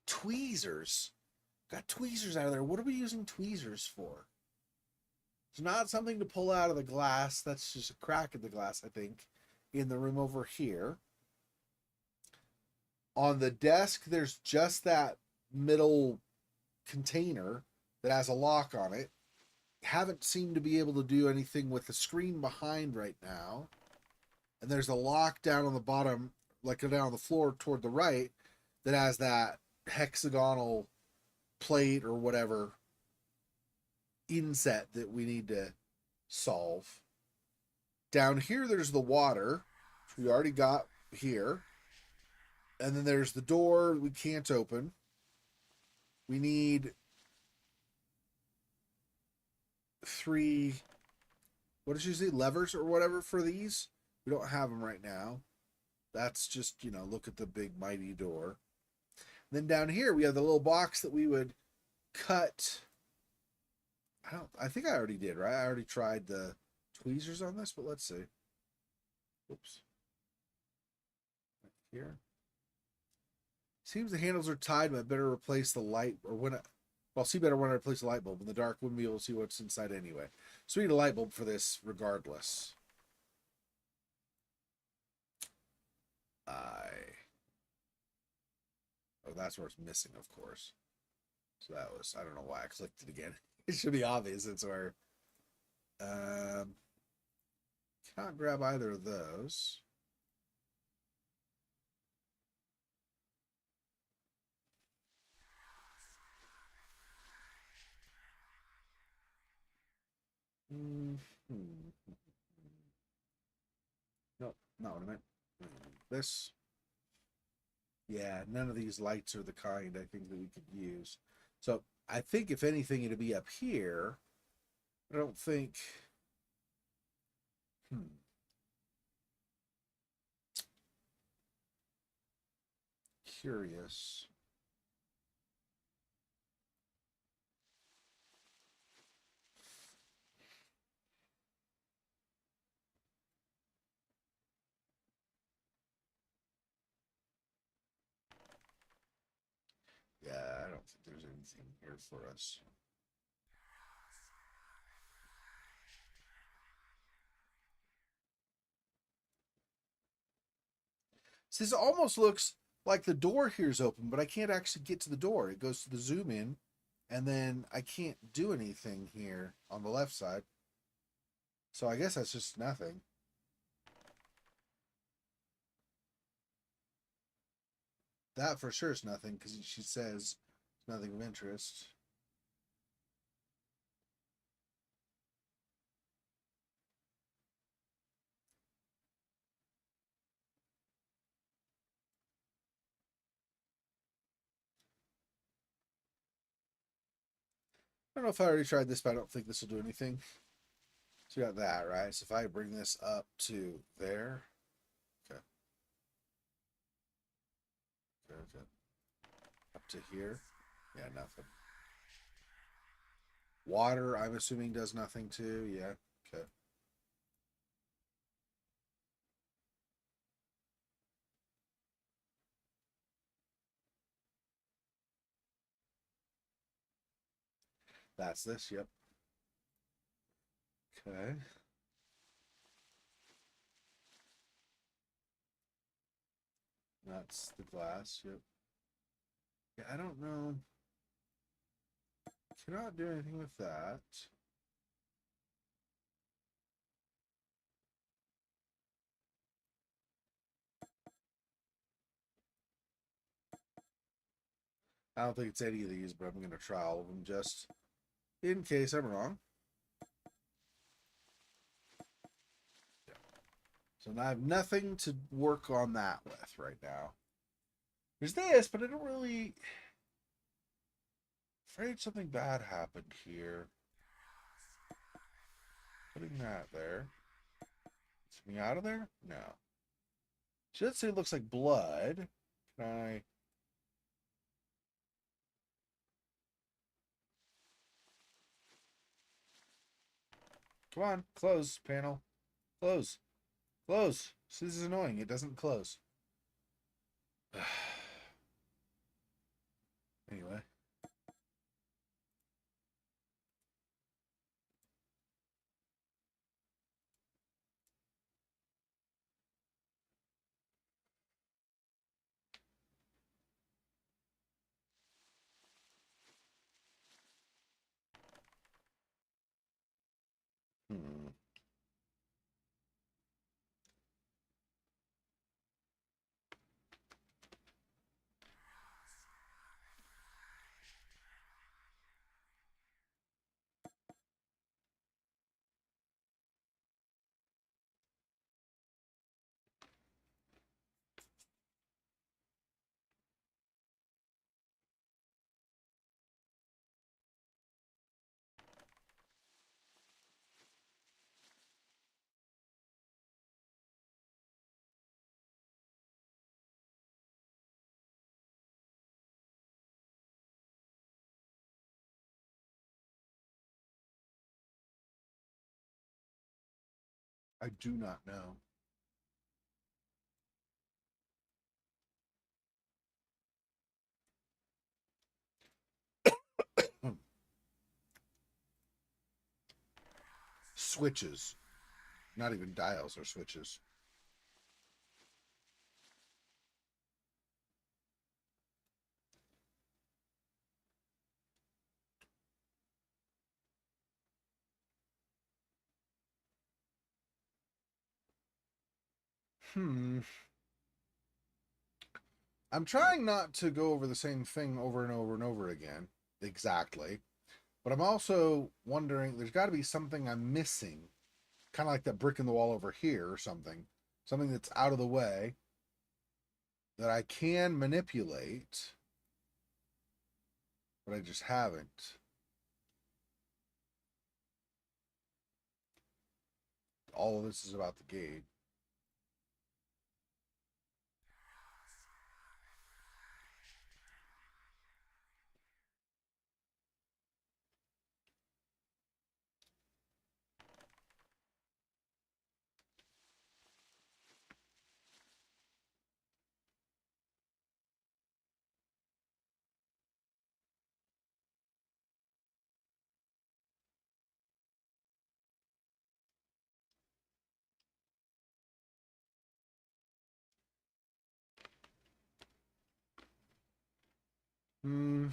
Tweezers. Got tweezers out of there. What are we using tweezers for? It's not something to pull out of the glass. That's just a crack in the glass, I think, in the room over here. On the desk, there's just that middle container that has a lock on it. Haven't seemed to be able to do anything with the screen behind right now. And there's a lock down on the bottom, like down on the floor toward the right, that has that hexagonal plate or whatever inset that we need to solve. Down here, there's the water, which we already got here. And then there's the door we can't open. We need 3, what did you say, levers or whatever for these? We don't have them right now. That's just, look at the big mighty door. And then down here, we have the little box that we would cut. I think I already did, right? I already tried the tweezers on this, but let's see. Oops. Right here. Seems the handles are tied, but I better replace the light, or see better when I replace the light bulb. In the dark, wouldn't be able to see what's inside anyway. So we need a light bulb for this regardless. Oh, that's where it's missing, of course. So that was, I don't know why I clicked it again. It should be obvious. It's where, cannot grab either of those. No, not what I meant. This. Yeah, none of these lights are the kind I think that we could use. So I think if anything, it'd be up here. I don't think. Curious. Yeah, I don't think there's anything here for us. So this almost looks like the door here is open, but I can't actually get to the door. It goes to the zoom in, and then I can't do anything here on the left side. So I guess that's just nothing. That for sure is nothing because she says nothing of interest. I don't know if I already tried this, but I don't think this will do anything. So we got that, right? So if I bring this up to there. Okay. Okay, okay. Up to here. Yeah, nothing. Water, I'm assuming, does nothing too. Yeah. Okay. That's this. Yep. Okay. That's the glass. Yep. Yeah, I don't know. Cannot do anything with that. I don't think it's any of these, but I'm going to try all of them just in case I'm wrong. Yeah. So now I have nothing to work on that with right now. There's this, but I don't really. Afraid something bad happened here. Putting that there. Something out of there? No. Should say it looks like blood. Can I? Come on, close panel. Close. Close. This is annoying. It doesn't close. Anyway. Hmm. I do not know. Switches. Not even dials or switches. Hmm. I'm trying not to go over the same thing over and over and over again. Exactly. But I'm also wondering there's got to be something I'm missing. Kind of like that brick in the wall over here or something. Something that's out of the way that I can manipulate, but I just haven't. All of this is about the gate. Hmm.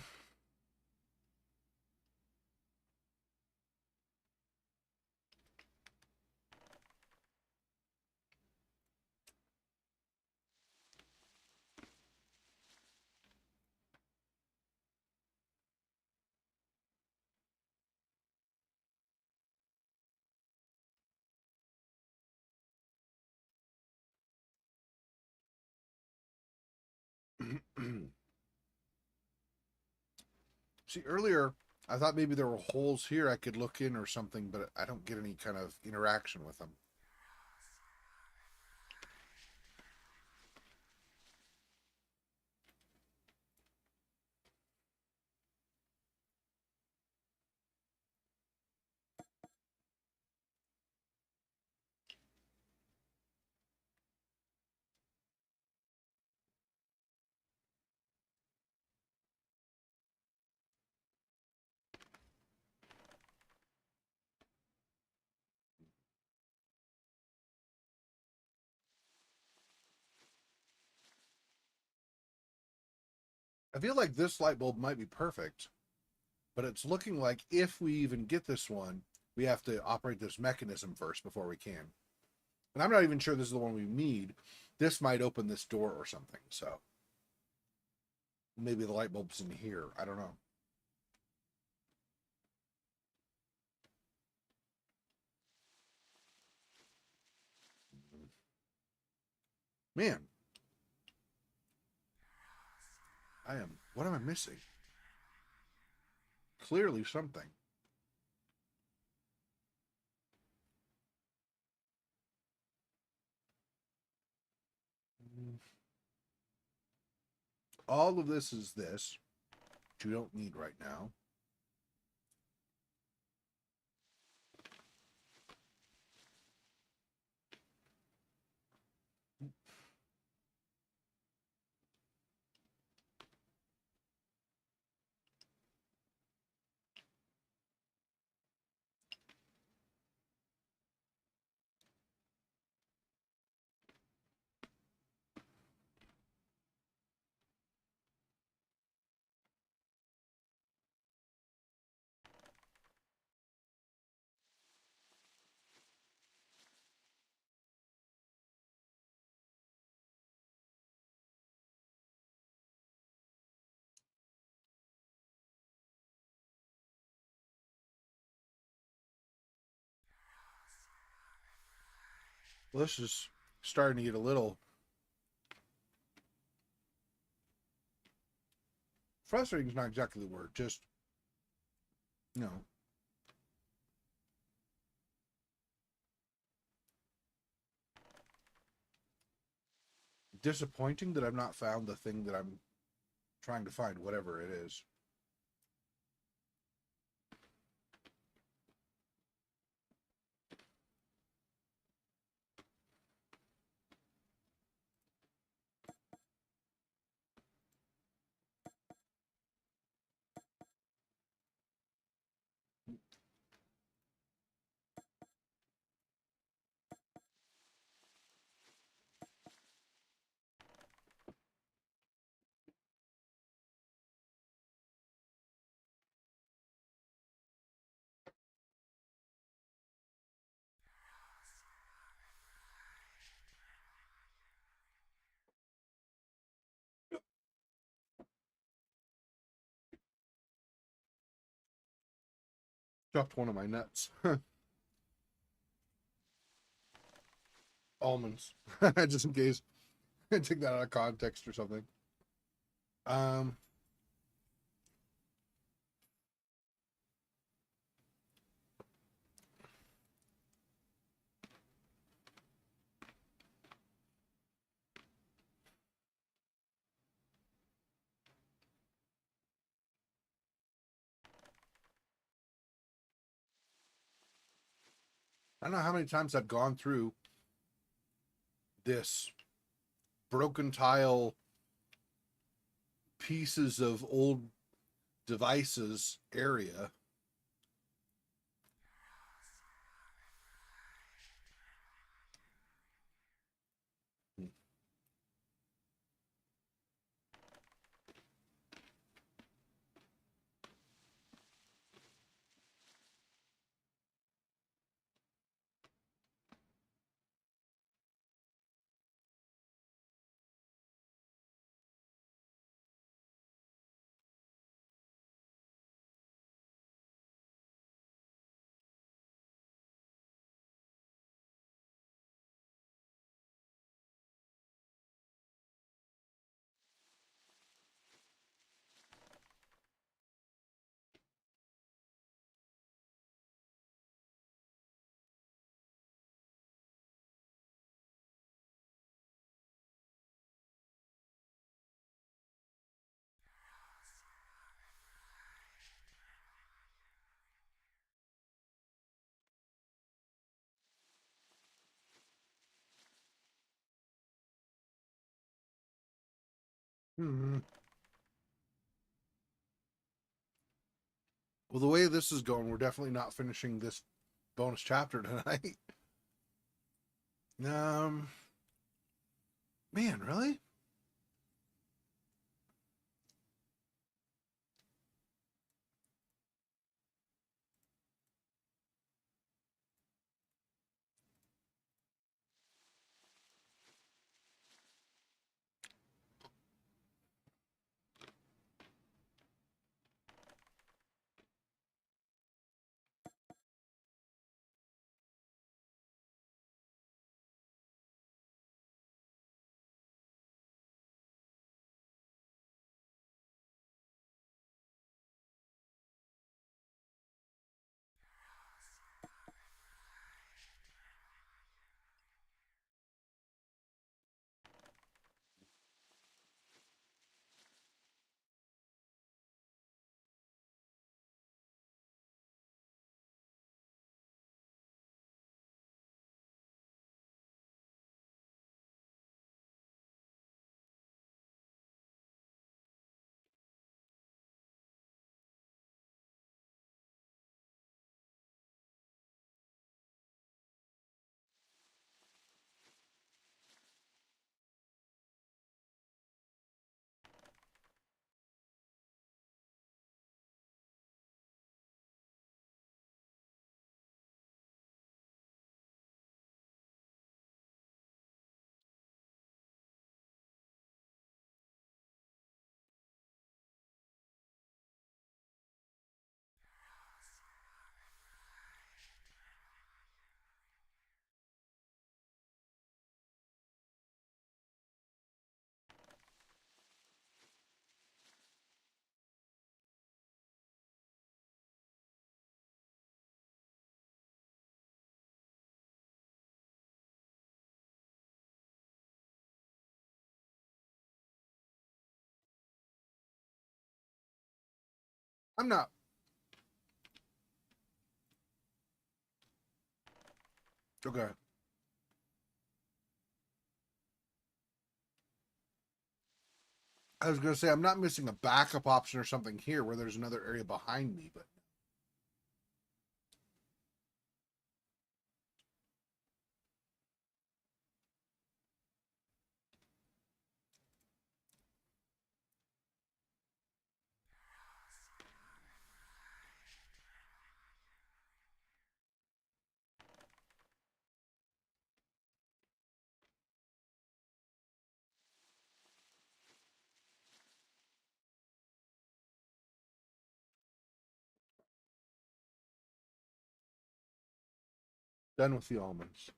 See, earlier I thought maybe there were holes here I could look in or something, but I don't get any kind of interaction with them. I feel like this light bulb might be perfect, but it's looking like if we even get this one, we have to operate this mechanism first before we can. And I'm not even sure this is the one we need. This might open this door or something, so maybe the light bulb's in here. I don't know. Man, what am I missing? Clearly something. All of this is this, which you don't need right now. Well, this is starting to get a little frustrating. Is not exactly the word. Just, you know, disappointing that I've not found the thing that I'm trying to find, whatever it is. Dropped one of my nuts. Almonds. Just in case. I took that out of context or something. Um, I don't know how many times I've gone through this broken tile, pieces of old devices area. Hmm. Well, the way this is going, we're definitely not finishing this bonus chapter tonight. Um, man, really? I'm not. Okay. I was going to say, I'm not missing a backup option or something here where there's another area behind me, but done with the almonds.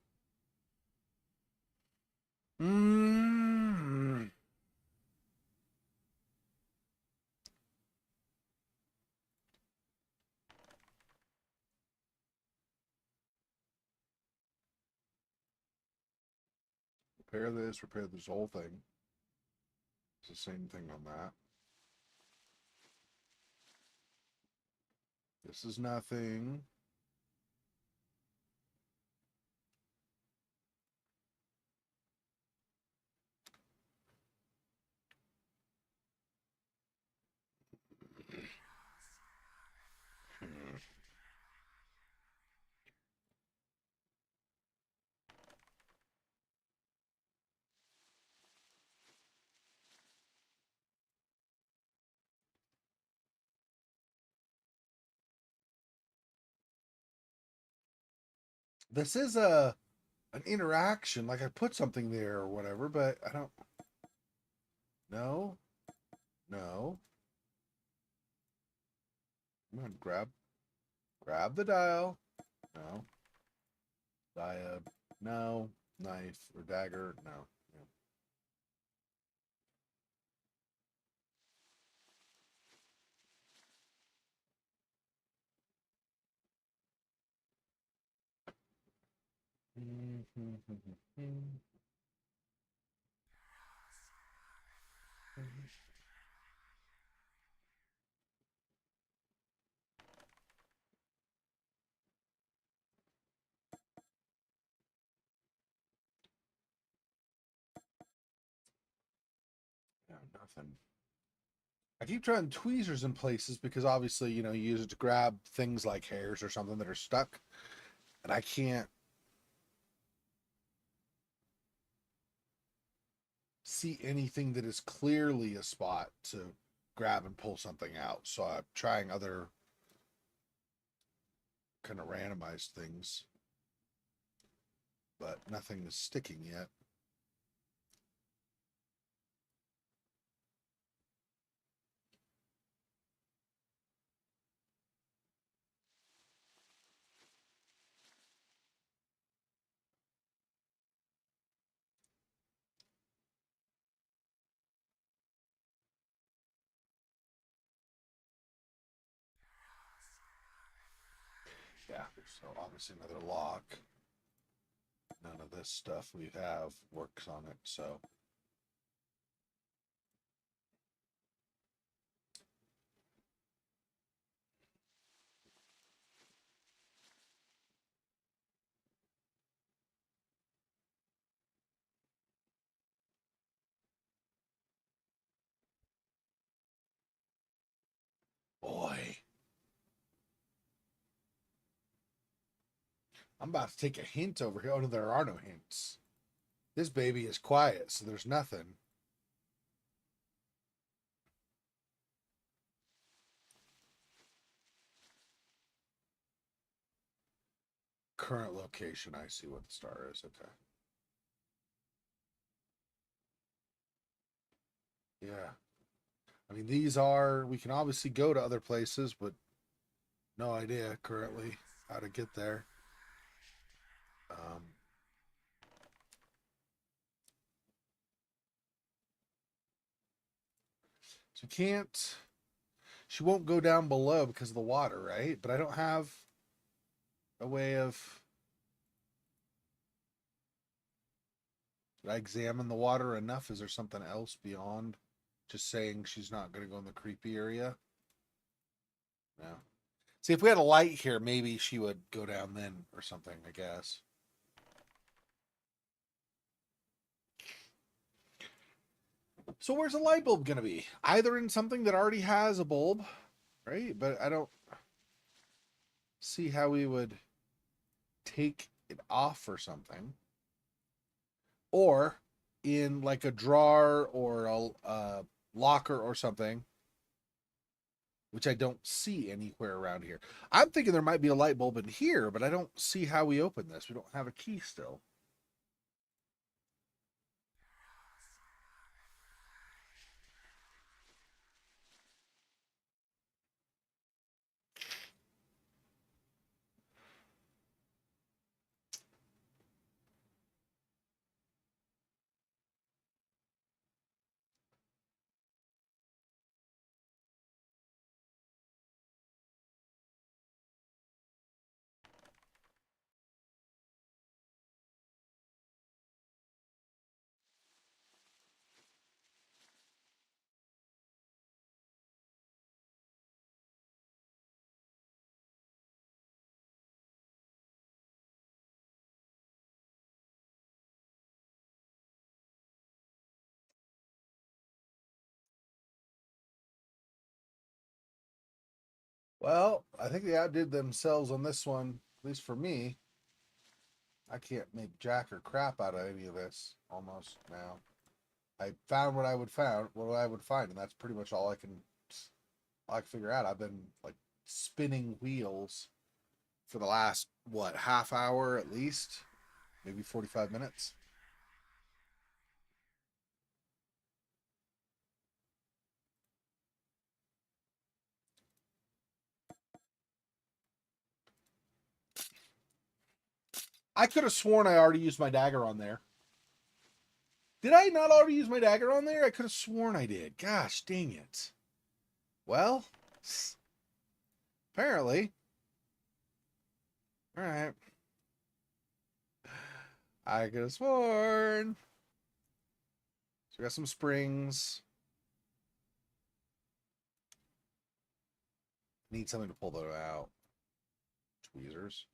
Mm. Repair this whole thing. It's the same thing on that. This is nothing. This is an interaction. Like I put something there or whatever, but I don't. No, no. Come on, grab the dial. No, dial. No, knife or dagger. No. No. No, nothing. I keep trying tweezers in places because obviously, you use it to grab things like hairs or something that are stuck. And I can't see anything that is clearly a spot to grab and pull something out. So I'm trying other kind of randomized things, but nothing is sticking yet. Yeah, so obviously another lock. None of this stuff we have works on it, so. Boy, I'm about to take a hint over here. Oh, no, there are no hints. This baby is quiet, so there's nothing. Current location, I see what the star is. Okay. Yeah. I mean, we can obviously go to other places, but no idea currently how to get there. Um, so she won't go down below because of the water, right? But I don't have a way of, did I examine the water enough? Is there something else beyond just saying she's not going to go in the creepy area? Yeah. See, if we had a light here, maybe she would go down then or something, I guess. So where's the light bulb going to be? Either in something that already has a bulb, right? But I don't see how we would take it off or something. Or in like a drawer or a locker or something, which I don't see anywhere around here. I'm thinking there might be a light bulb in here, but I don't see how we open this. We don't have a key still. Well, I think they outdid themselves on this one, at least for me. I can't make jack or crap out of any of this almost now. I found what I would find, and that's pretty much all I can figure out. I've been like spinning wheels for the last what half hour at least, maybe 45 minutes. I could have sworn I already used my dagger on there. Did I not already use my dagger on there? I could have sworn I did. Gosh, dang it. Well, apparently. All right. I could have sworn. So we got some springs. Need something to pull them out. Tweezers.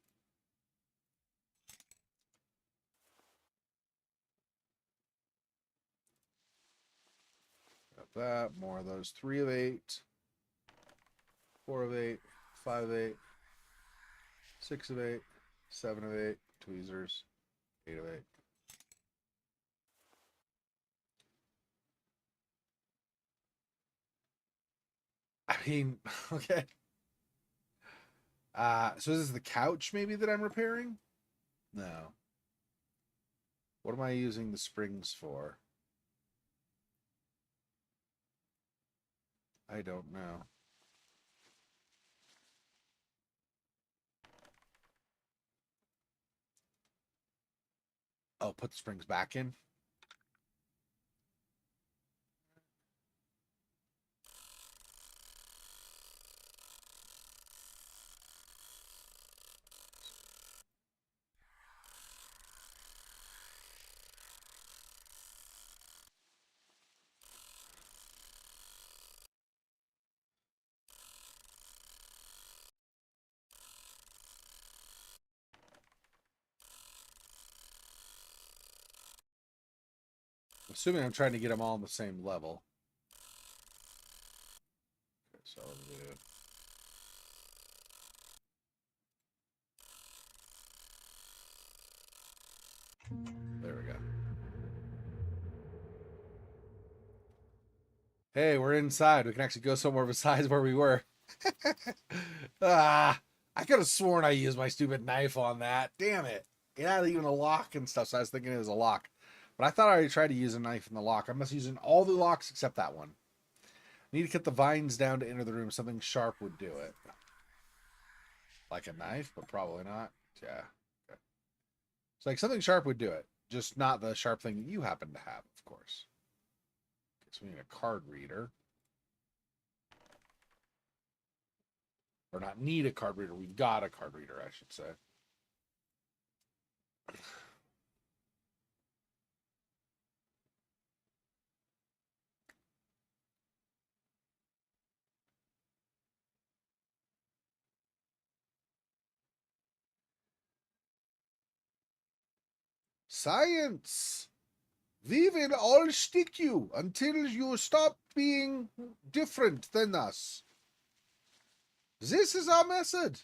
Got that. More of those. 3 of 8. 4 of 8. 5 of 8. 6 of 8. 7 of 8. Tweezers. 8 of 8. I mean, okay. So this is the couch maybe that I'm repairing? No. What am I using the springs for? I don't know. Oh, put the springs back in? Assuming I'm trying to get them all on the same level. Okay, so I'll do. There we go. Hey, we're inside. We can actually go somewhere besides where we were. I could have sworn I used my stupid knife on that. Damn it. It had even a lock and stuff, so I was thinking it was a lock. But I thought I already tried to use a knife in the lock. I must use in all the locks except that one. I need to cut the vines down to enter the room. Something sharp would do it. Like a knife, but probably not. Yeah. Okay. It's like something sharp would do it. Just not the sharp thing that you happen to have, of course. Okay, so we need a card reader. Or not need a card reader. We've got a card reader, I should say. Science! We will all stick you until you stop being different than us. This is our method.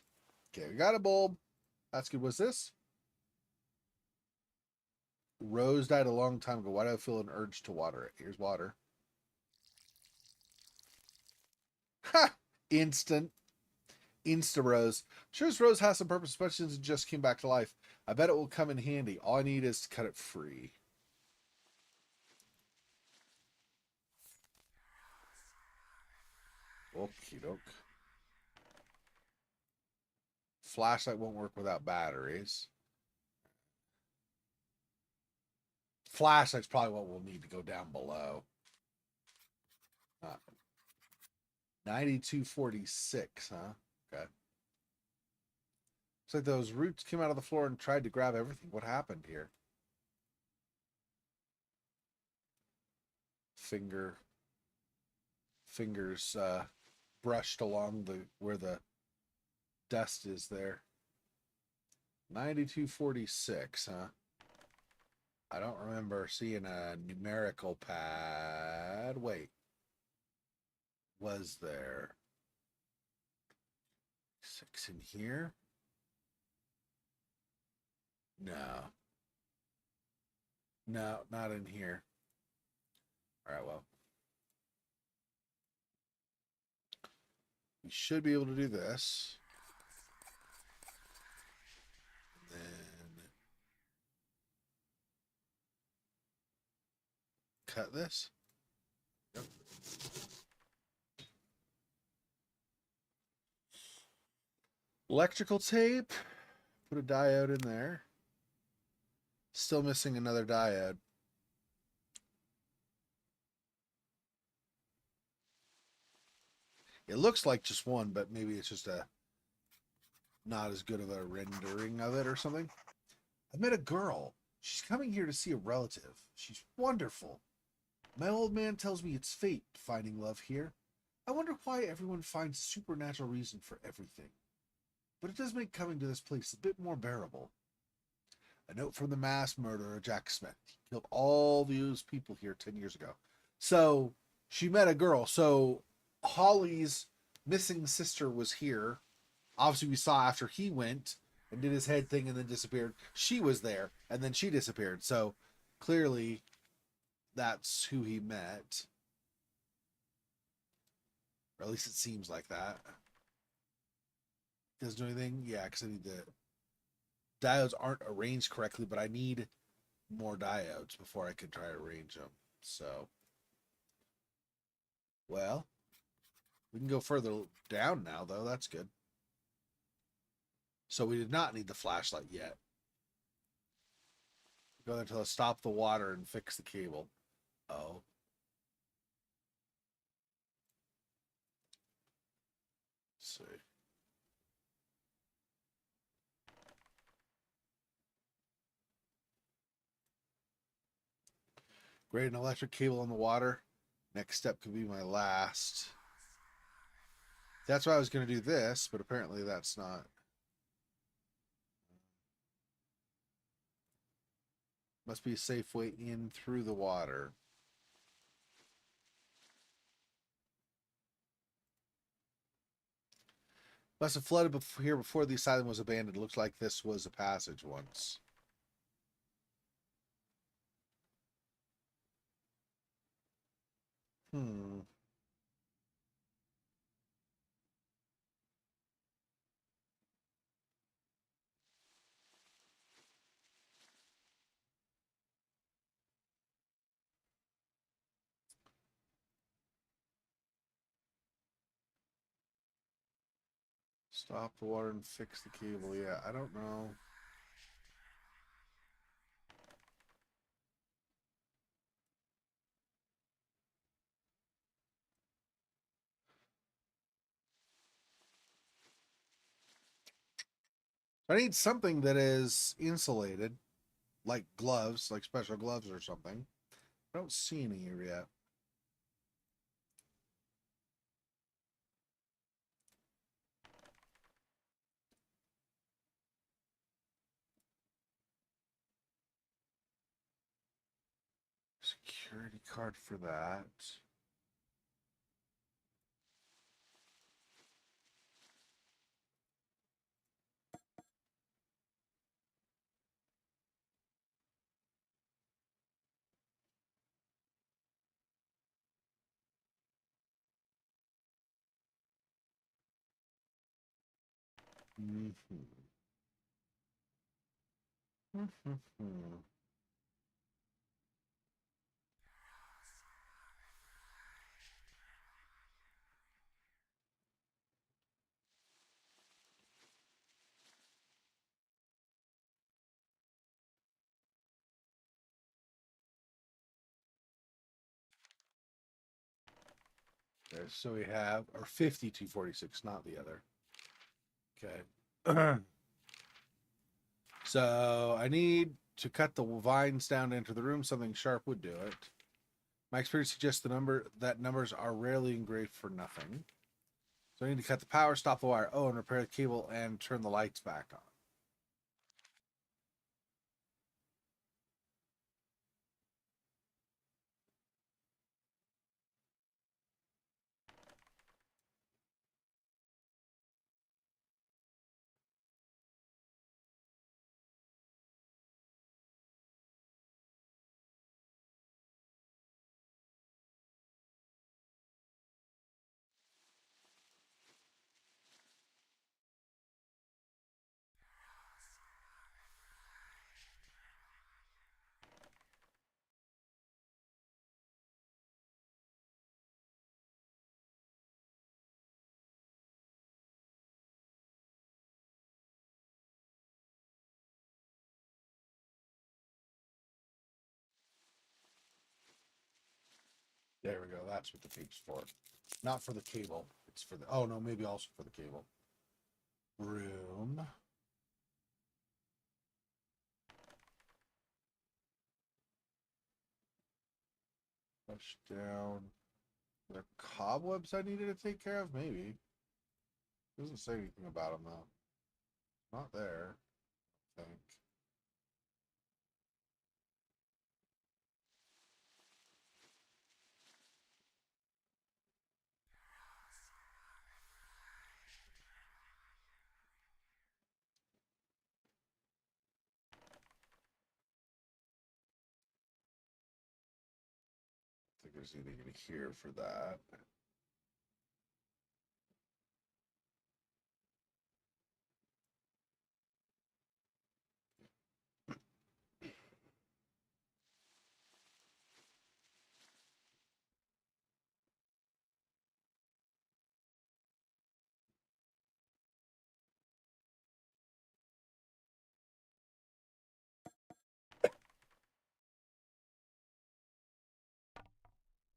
Okay, we got a bulb. That's good. What's this? Rose died a long time ago. Why do I feel an urge to water it? Here's water. Ha! Instant. Insta-Rose. Sure as Rose has some purpose, especially since it just came back to life. I bet it will come in handy. All I need is to cut it free. Okie doke. Flashlight won't work without batteries. Flashlight's probably what we'll need to go down below. 9246, huh? Okay. Looks like those roots came out of the floor and tried to grab everything. What happened here? Fingers brushed along the where the dust is there. 9246, huh? I don't remember seeing a numerical pad. Wait. Was there 6 in here? No. No, not in here. All right, well. We should be able to do this. And then cut this. Yep. Electrical tape. Put a diode in there. Still missing another diode. It looks like just one, but maybe it's just a not as good of a rendering of it or something. I met a girl. She's coming here to see a relative. She's wonderful. My old man tells me it's fate finding love here. I wonder why everyone finds a supernatural reason for everything. But it does make coming to this place a bit more bearable. A note from the mass murderer, Jack Smith. He killed all those people here 10 years ago. So she met a girl. So Holly's missing sister was here. Obviously, we saw after he went and did his head thing and then disappeared. She was there and then she disappeared. So clearly that's who he met. Or at least it seems like that. Doesn't do anything? Yeah, because I need the diodes aren't arranged correctly, but I need more diodes before I can try to arrange them. So, well, we can go further down now, though. That's good. So we did not need the flashlight yet. Go there until I stop the water and fix the cable. Oh. Let's see. Grade an electric cable on the water. Next step could be my last. That's why I was going to do this, but apparently that's not. Must be a safe way in through the water. Must have flooded here before the asylum was abandoned. Looks like this was a passage once. Hmm. Stop the water and fix the cable. Yeah, I don't know. I need something that is insulated, like gloves, like special gloves or something. I don't see any here yet. card for that. Okay, so we have our 5246, not the other. Okay. So I need to cut the vines down to enter the room. Something sharp would do it. My experience suggests that numbers are rarely engraved for nothing. So I need to cut the power, stop the wire, and repair the cable and turn the lights back on. There we go. That's what the tape's for. Not for the cable. It's for the... Oh, no, maybe also for the cable. Room. Push down. Are there cobwebs I needed to take care of? Maybe. Doesn't say anything about them, though. Not there, I think. I think there's anything in here for that.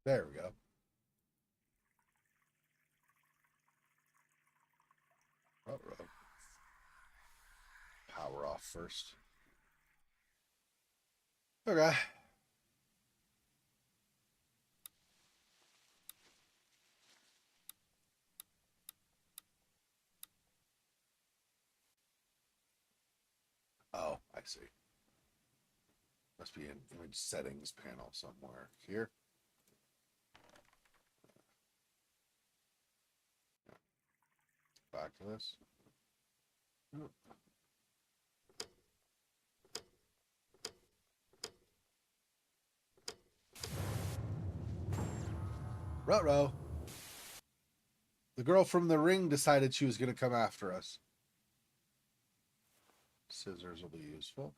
There we go. Uh-oh. Power off first. Okay. Oh, I see. Must be an image settings panel somewhere. Here. Back to this. Ruh-roh. The girl from the ring decided she was going to come after us. Scissors will be useful.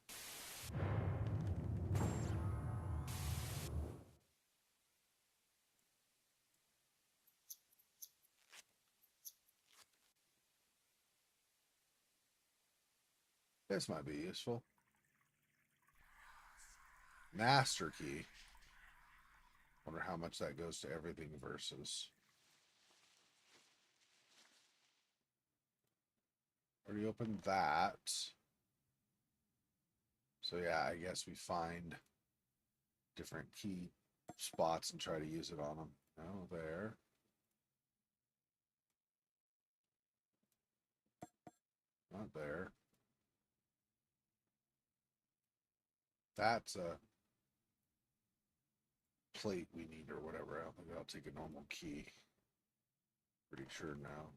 This might be useful. Master key. Wonder how much that goes to everything versus. Already opened that. So yeah, I guess we find different key spots and try to use it on them. Oh, there. Not there. That's a plate we need or whatever. I don't think I'll take a normal key. Pretty sure now.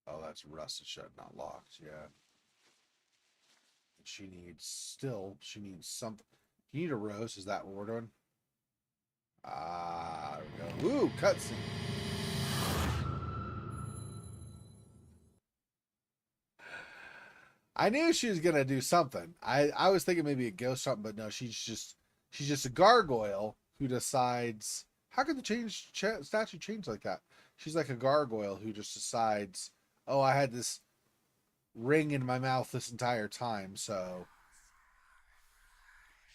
Oh, that's rusted shut, not locked. Yeah. She needs something. You need a rose. Is that what we're doing? Ah, there we go. Ooh, cutscene. I knew she was gonna do something. I was thinking maybe a ghost something, but no, she's just a gargoyle who decides. How could the statue change like that? She's like a gargoyle who just decides, oh, I had this ring in my mouth this entire time, so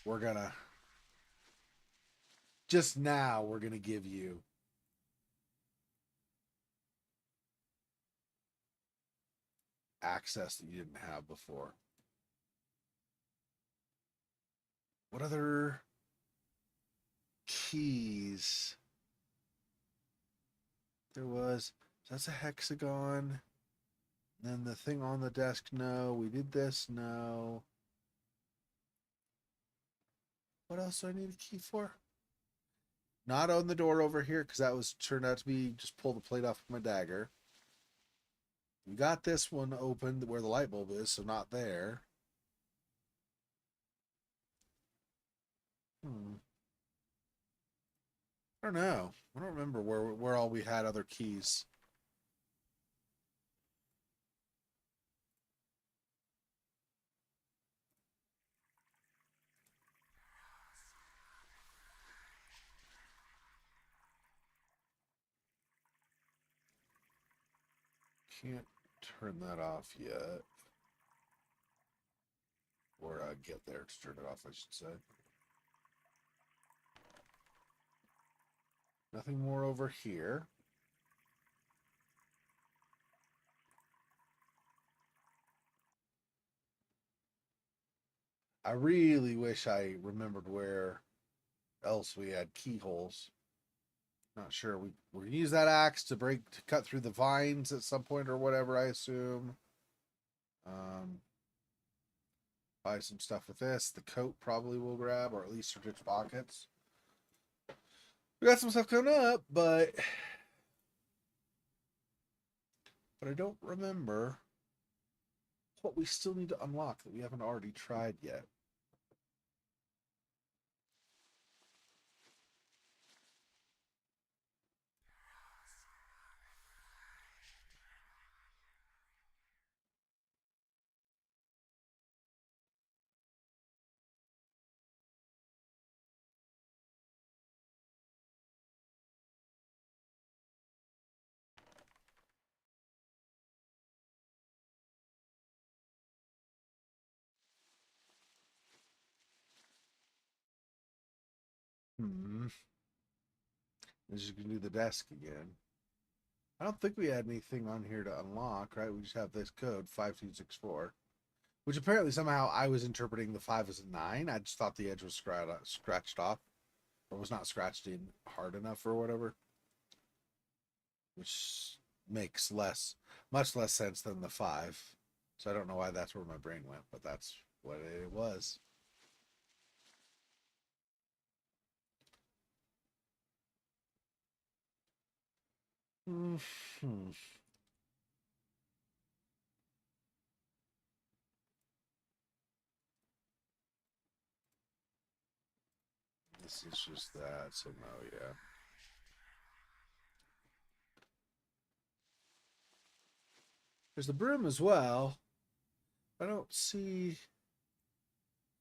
we're gonna just now we're gonna give you access that you didn't have before. What other keys? There was, that's a hexagon. Then the thing on the desk, no. We did this, no. What else do I need a key for? Not on the door over here, because that was turned out to be just pull the plate off with my dagger. We got this one opened where the light bulb is, so not there. I don't know. I don't remember where all we had other keys. Can't turn that off yet. Or get there to turn it off, I should say. Nothing more over here. I really wish I remembered where else we had keyholes. Not sure. We're gonna use that axe to cut through the vines at some point or whatever, I assume. Buy some stuff with this. The coat probably will grab, or at least search pockets. We got some stuff coming up, but I don't remember what we still need to unlock that we haven't already tried yet. Hmm. This is gonna do the desk again. I don't think we had anything on here to unlock, right? We just have this code 5264, which apparently somehow I was interpreting the 5 as a 9. I just thought the edge was scratched off, or was not scratched in hard enough or whatever, which makes much less sense than the 5. So I don't know why that's where my brain went, but that's what it was. Mm-hmm. This is just that, so no, yeah. There's the broom as well. I don't see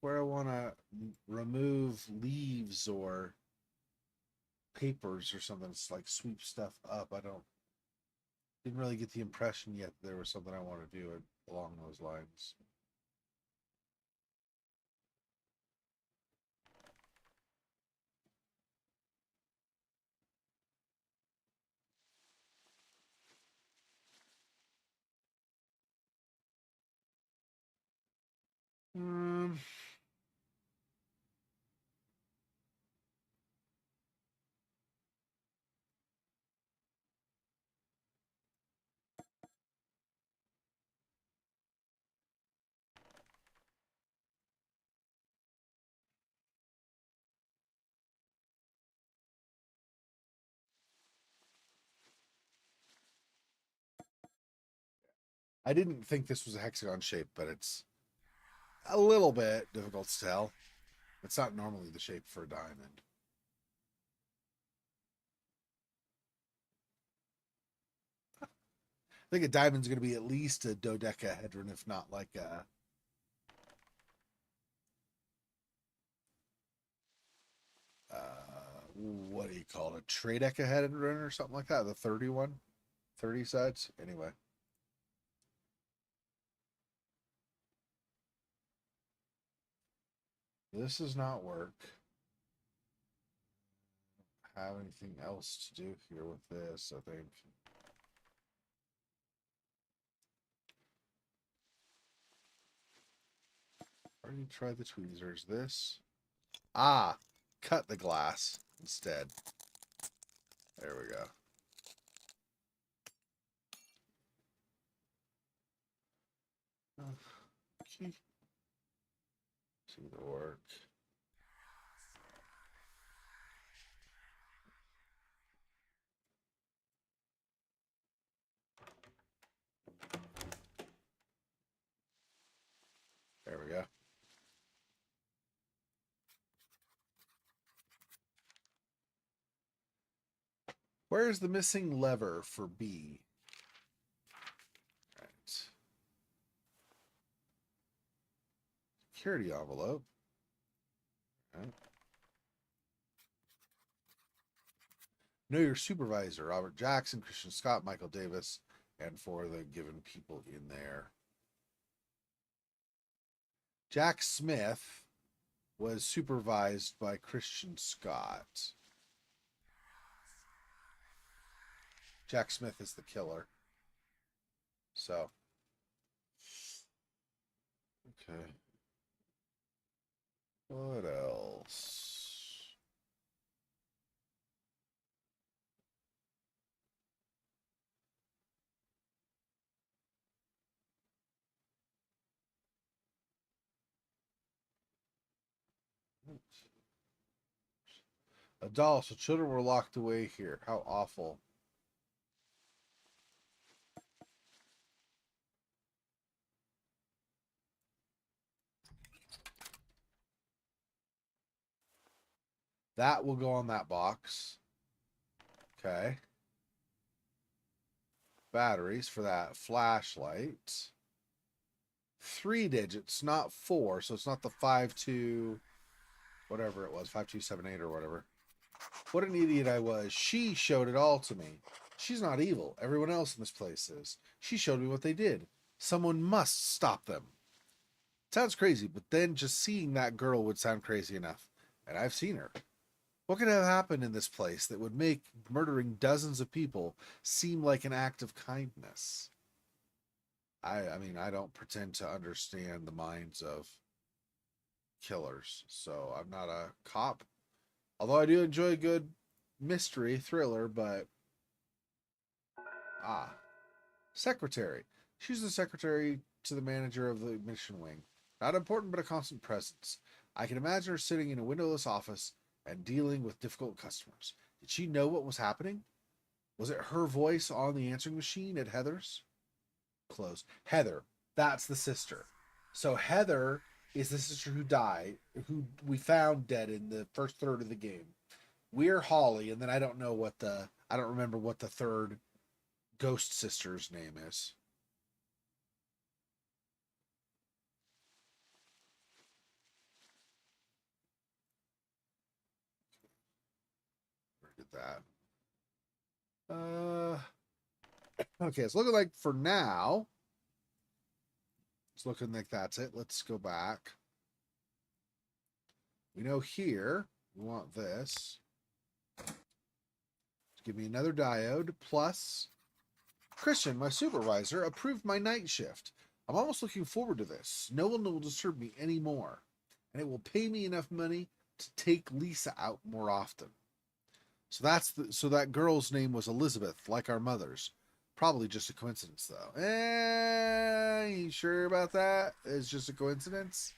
where I want to remove leaves or papers or something. It's like sweep stuff up. I didn't really get the impression yet that there was something I want to do along those lines. Um, I didn't think this was a hexagon shape, but it's a little bit difficult to tell. It's not normally the shape for a diamond. I think a diamond's going to be at least a dodecahedron, if not like a what do you call it? A tridecahedron or something like that. The 31, 30 sides. Anyway, this does not work. Have anything else to do here with this? I think. Already tried the tweezers. This. Ah, cut the glass instead. There we go. Okay. See the work. There we go. Where's the missing lever for B? Right. Security envelope. Right. Know your supervisor, Robert Jackson, Christian Scott, Michael Davis, and for the given people in there. Jack Smith was supervised by Christian Scott. Jack Smith is the killer. So, okay. What else? A doll. So children were locked away here. How awful. That will go on that box. Okay. Batteries for that flashlight. 3 digits, not 4. So it's not the 52, whatever it was, 5278 or whatever. What an idiot I was. She showed it all to me. She's not evil. Everyone else in this place is. She showed me what they did. Someone must stop them. Sounds crazy, but then just seeing that girl would sound crazy enough. And I've seen her. What could have happened in this place that would make murdering dozens of people seem like an act of kindness? I mean, I don't pretend to understand the minds of killers, so I'm not a cop. Although I do enjoy a good mystery thriller, but ah, secretary. She's the secretary to the manager of the mission wing. Not important, but a constant presence. I can imagine her sitting in a windowless office and dealing with difficult customers. Did she know what was happening? Was it her voice on the answering machine at Heather's? Close. Heather. That's the sister. So Heather is the sister who died, who we found dead in the first third of the game. We're Holly, and then I don't remember what the third ghost sister's name is. Where did that? Okay, it's looking like for now, it's looking like that's it. Let's go back. We know here we want this. Give me another diode plus Christian, my supervisor, approved my night shift. I'm almost looking forward to this. No one will disturb me anymore, and it will pay me enough money to take Lisa out more often. So that girl's name was Elizabeth, like our mother's. Probably just a coincidence, though. You sure about that? It's just a coincidence?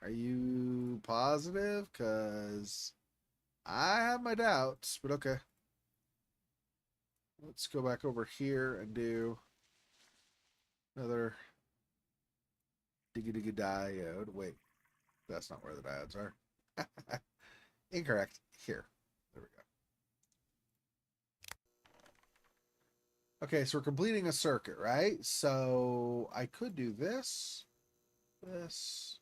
Are you positive? Because I have my doubts, but okay. Let's go back over here and do diode. Wait, that's not where the diodes are. Incorrect. Here. There we go. Okay, so we're completing a circuit, right? So I could do this, this,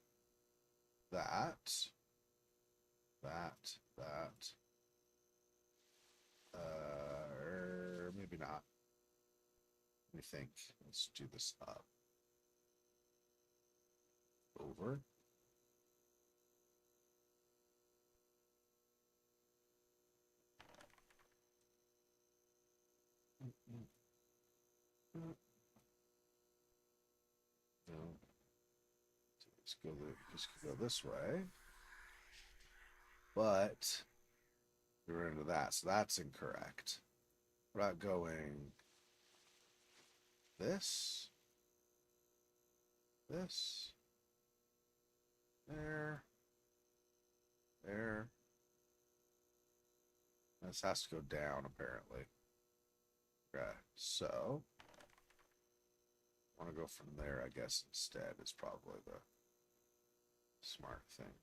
that, that. Or maybe not. Let me think. Let's do this up. Over. No. Just go this way. But we're into that, so that's incorrect. What about going this, this, there, there. This has to go down, apparently. Okay, so I want to go from there, I guess, instead is probably the smart thing.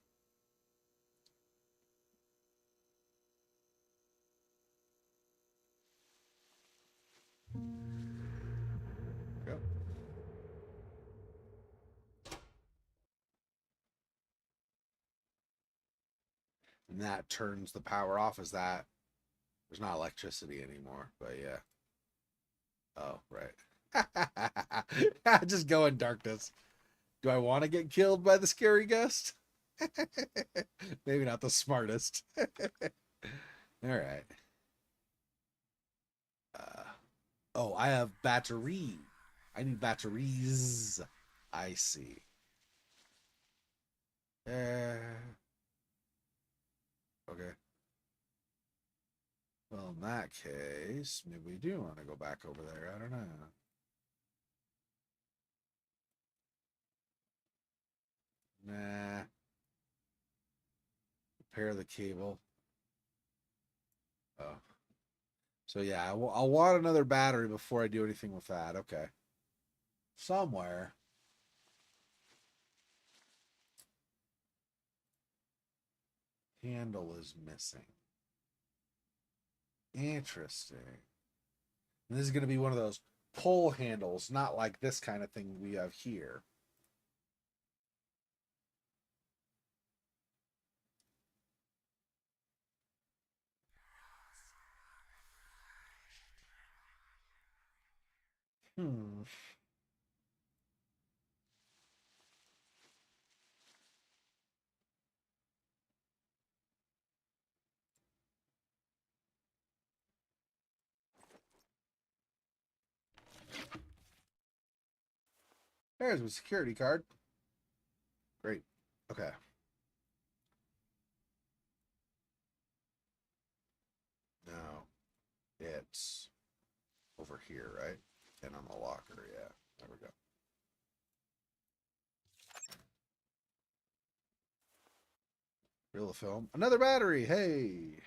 Go. And that turns the power off. Is that there's not electricity anymore, but yeah. Oh, right. Just go in darkness. Do I want to get killed by the scary ghost? Maybe not the smartest. All right. Oh, I have battery. I need batteries. I see. Okay. Well, in that case, maybe we do want to go back over there. I don't know. Nah. Repair the cable. Oh. So yeah, I'll want another battery before I do anything with that. Okay. Somewhere. Handle is missing. Interesting. And this is going to be one of those pull handles, not like this kind of thing we have here. Hmm. There's my security card. Great. Okay. Now it's over here, right? And on the locker, yeah. There we go. Reel of film. Another battery. Hey.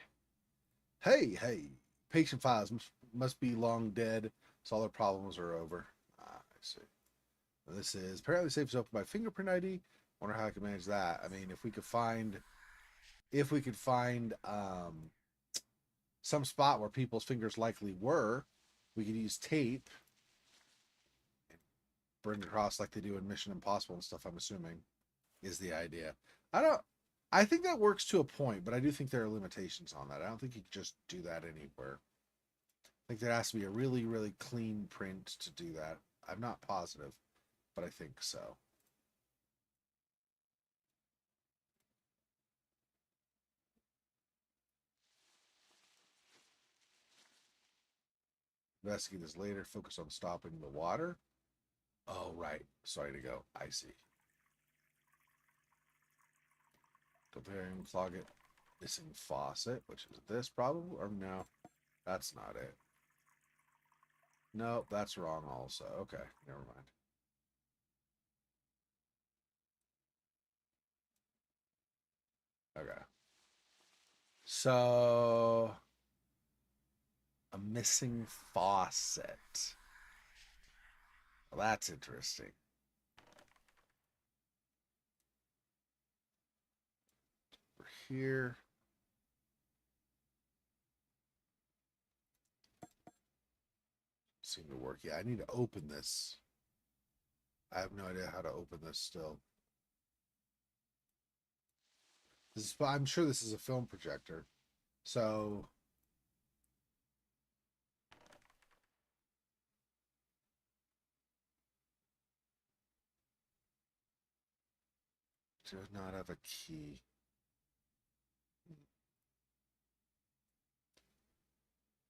Hey. Patient files must be long dead, so all their problems are over. Ah, I see. This is apparently safe is open by fingerprint ID. Wonder how I can manage that. I mean, if we could find some spot where people's fingers likely were, we could use tape and bring it across like they do in Mission Impossible and stuff. I'm assuming is the idea. I don't. I think that works to a point, but I do think there are limitations on that. I don't think you can just do that anywhere. I think there has to be a really, really clean print to do that. I'm not positive, but I think so. Investigate this later. Focus on stopping the water. Oh, right. Sorry to go. I see. Comparing clog it. Missing faucet, which is this probably, or no, that's not it. Nope, that's wrong also. Okay, never mind. Okay. So, a missing faucet. Well, that's interesting. here. Seem to work. Yeah, I need to open this. I have no idea how to open this still. This is, I'm sure this is a film projector. So do not have a key.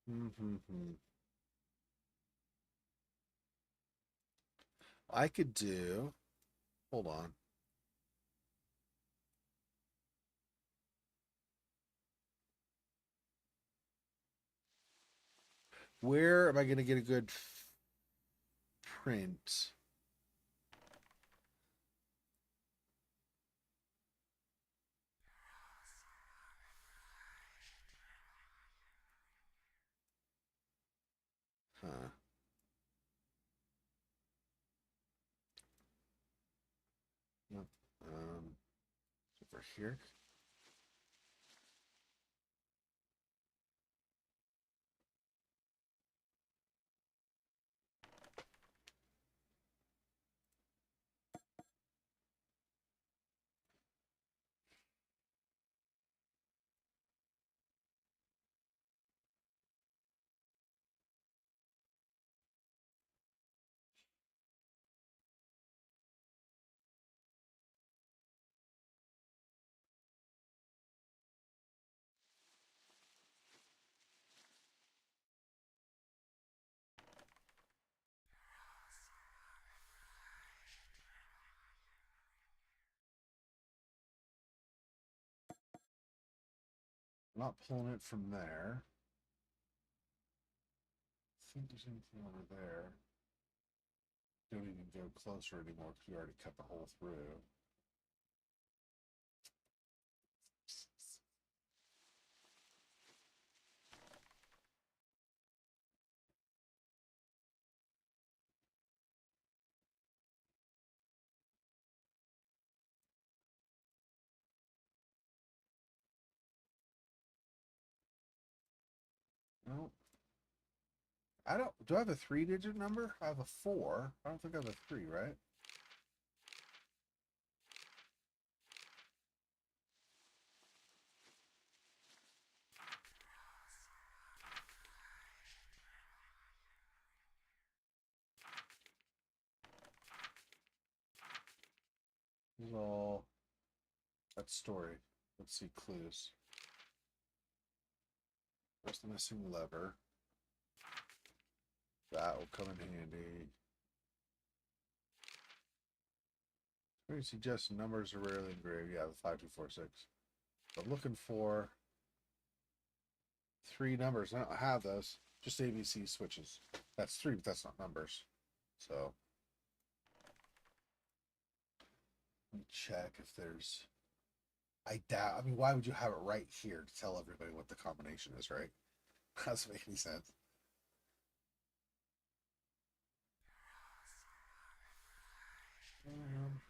Mm-hmm. I could do. Hold on. Where am I going to get a good print? Huh. Nope. Over here. I'm not pulling it from there. I think there's anything over there. Don't even go closer anymore because we already cut the hole through. No, I don't. Do I have a 3-digit number? I have a 4. I don't think I have a 3, right? This is all that story. Let's see clues. Where's the missing lever? That will come in handy. Maybe suggest numbers are rarely engraved. Yeah, the 5246. I'm looking for 3 numbers. I don't have those. Just ABC switches. That's 3, but that's not numbers. So let me check if there's. I doubt. I mean, why would you have it right here to tell everybody what the combination is, right? Doesn't make any sense. Um,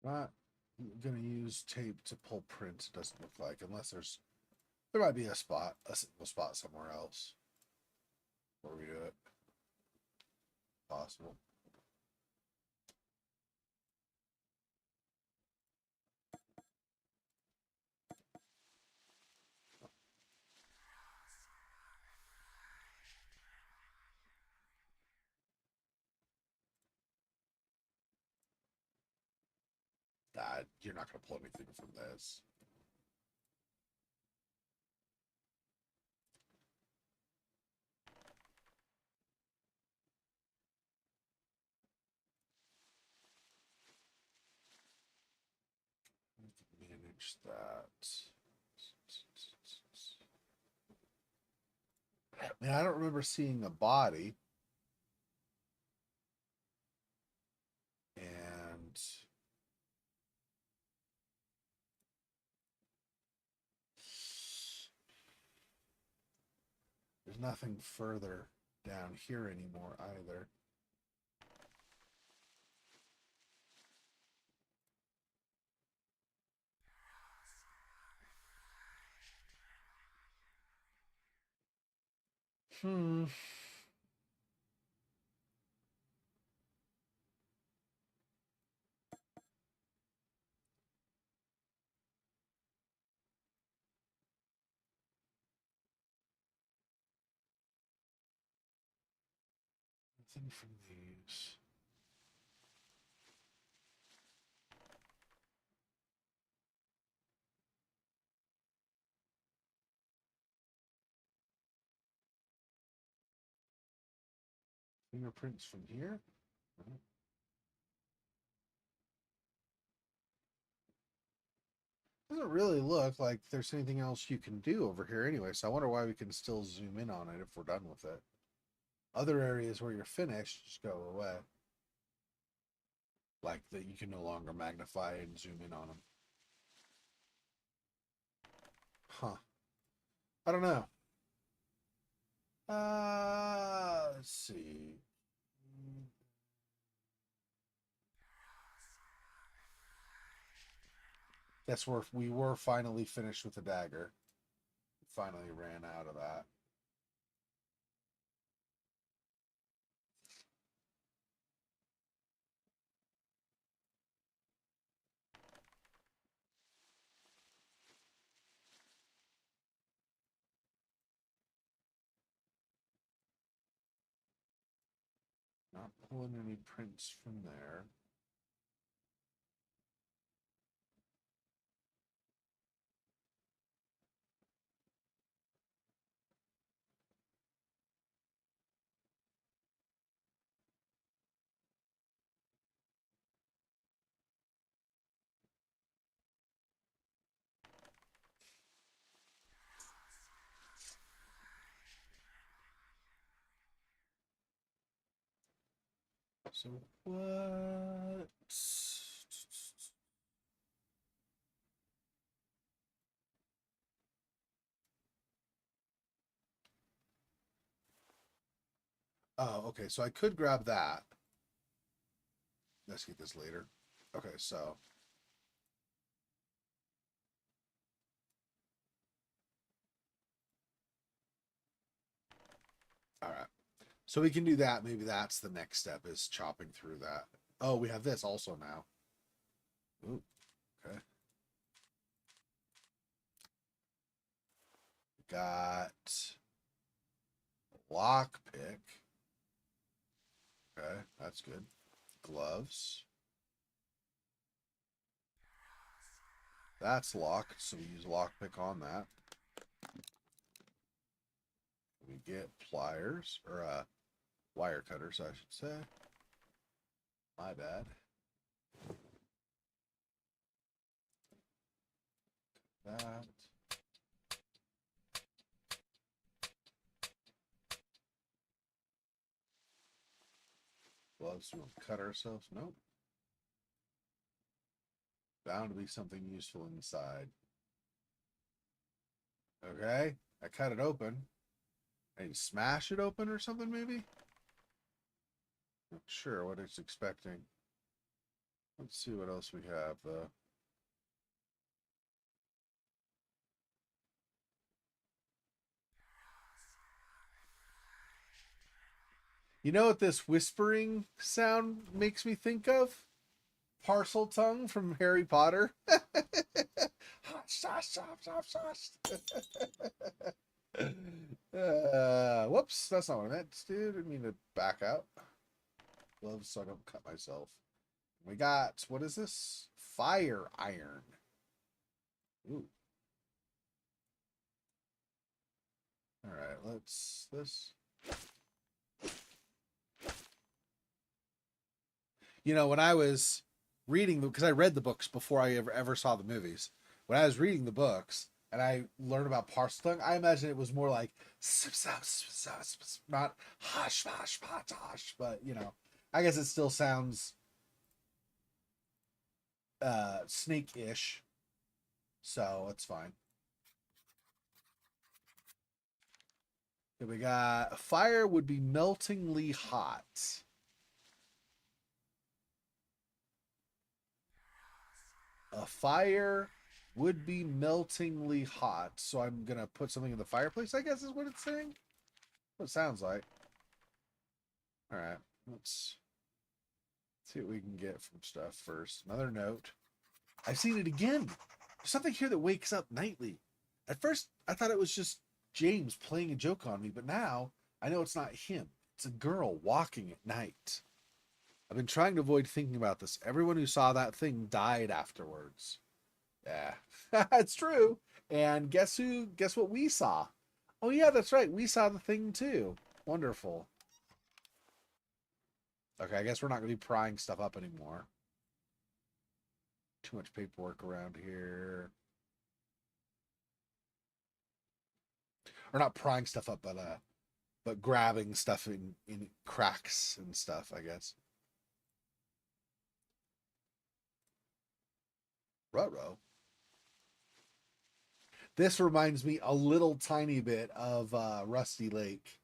Not gonna use tape to pull prints. It doesn't look like, unless there might be a single spot somewhere else where we do it. Possible. That you're not gonna pull anything from this. change that. Man, I don't remember seeing a body. And there's nothing further down here anymore either. Hmm. Nothing from these. Fingerprints from here? Doesn't really look like there's anything else you can do over here anyway, so I wonder why we can still zoom in on it if we're done with it. Other areas where you're finished just go away. Like that you can no longer magnify and zoom in on them. Huh. I don't know. Let's see. Guess we were finally finished with the dagger. Finally ran out of that. Not pulling any prints from there. So what? Oh, okay. So I could grab that. Let's get this later. Okay, so all right. So we can do that. Maybe that's the next step is chopping through that. Oh, we have this also now. Ooh, okay. Got lockpick. Okay, that's good. Gloves. That's locked, so we use lockpick on that. We get pliers, or wire cutters, I should say. My bad. That. Gloves, we won't cut ourselves. Nope. Bound to be something useful inside. Okay, I cut it open. I need to smash it open or something, maybe? Not sure what it's expecting. Let's see what else we have, though. You know what this whispering sound makes me think of? Parcel tongue from Harry Potter. Whoops, that's not what I meant, dude. I didn't mean to back out. Gloves so I don't cut myself. We got, what is this? Fire iron. Ooh. All right, let's this. You know, when I was reading them, because I read the books before I ever saw the movies, When I was reading the books and I learned about Parseltongue, I imagine it was more like not hush, hush, hush, hush, but I guess it still sounds snake-ish, so it's fine. Okay, we got fire would be meltingly hot. A fire would be meltingly hot. So I'm gonna put something in the fireplace, I guess is what it's saying. What it sounds like. Alright, let's see what we can get from stuff first. Another note. I've seen it again. There's something here that wakes up nightly. At first, I thought it was just James playing a joke on me, but now I know it's not him. It's a girl walking at night. I've been trying to avoid thinking about this. Everyone who saw that thing died afterwards. Yeah, it's true. And guess who? Guess what we saw? Oh yeah, that's right. We saw the thing too. Wonderful. Okay, I guess we're not going to be prying stuff up anymore. Too much paperwork around here. Or not prying stuff up, but grabbing stuff in cracks and stuff, I guess. Ruh-roh. This reminds me a little tiny bit of Rusty Lake.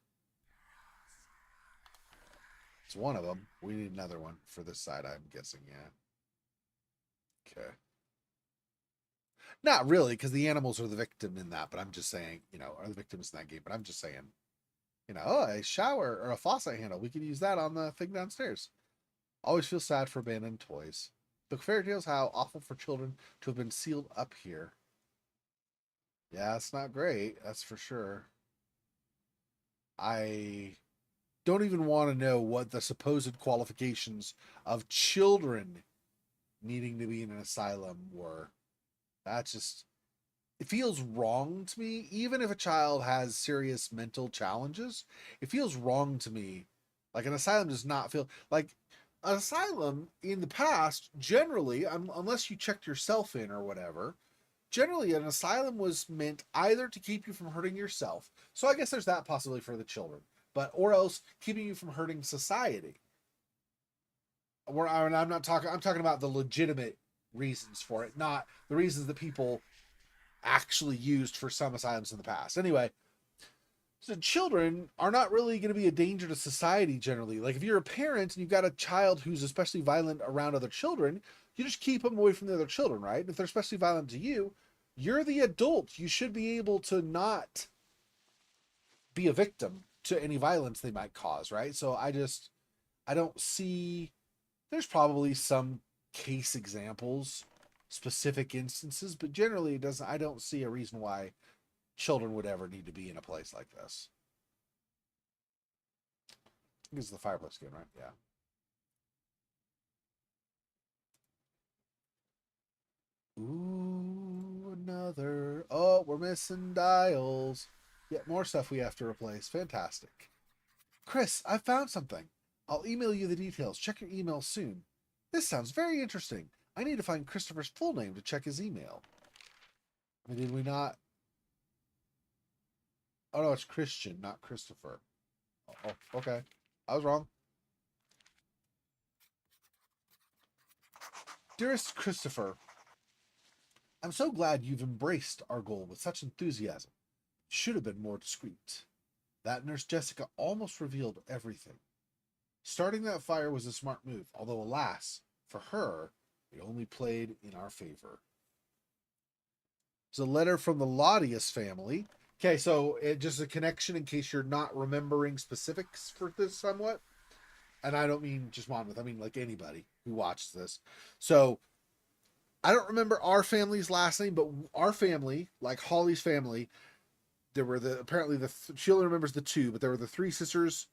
It's one of them. We need another one for this side, I'm guessing, yeah. Okay. Not really, because the animals are the victim in that, but I'm just saying, are the victims in that game, but I'm just saying, oh, a shower or a faucet handle. We could use that on the thing downstairs. Always feel sad for abandoned toys. The fairy tales, how awful for children to have been sealed up here. Yeah, it's not great, that's for sure. I don't even want to know what the supposed qualifications of children needing to be in an asylum were. That's just, it feels wrong to me. Even if a child has serious mental challenges, it feels wrong to me. Like an asylum does not feel like an asylum in the past, generally, unless you checked yourself in or whatever, generally an asylum was meant either to keep you from hurting yourself. So I guess there's that possibility for the children, but or else keeping you from hurting society. I'm not talking. I'm talking about the legitimate reasons for it, not the reasons that people actually used for some asylums in the past. Anyway, so children are not really going to be a danger to society generally. Like if you're a parent and you've got a child who's especially violent around other children, you just keep them away from the other children, right? If they're especially violent to you, you're the adult. You should be able to not be a victim to any violence they might cause, right? So I don't see, there's probably some case examples, specific instances, but generally it doesn't, I don't see a reason why children would ever need to be in a place like this. I think it's the fireplace game, right? Yeah. Ooh, another. Oh, we're missing dials. Yet more stuff we have to replace. Fantastic. Chris, I found something. I'll email you the details. Check your email soon. This sounds very interesting. I need to find Christopher's full name to check his email. I mean, did we not? Oh, no, it's Christian, not Christopher. Oh, okay. I was wrong. Dearest Christopher, I'm so glad you've embraced our goal with such enthusiasm. Should have been more discreet. That nurse Jessica almost revealed everything. Starting that fire was a smart move, although alas, for her, it only played in our favor. It's a letter from the Laudius family. Okay, so just a connection in case you're not remembering specifics for this somewhat. And I don't mean just Monmouth, I mean like anybody who watched this. So I don't remember our family's last name, but our family, like Holly's family, there were apparently she only remembers the two, but there were the three sisters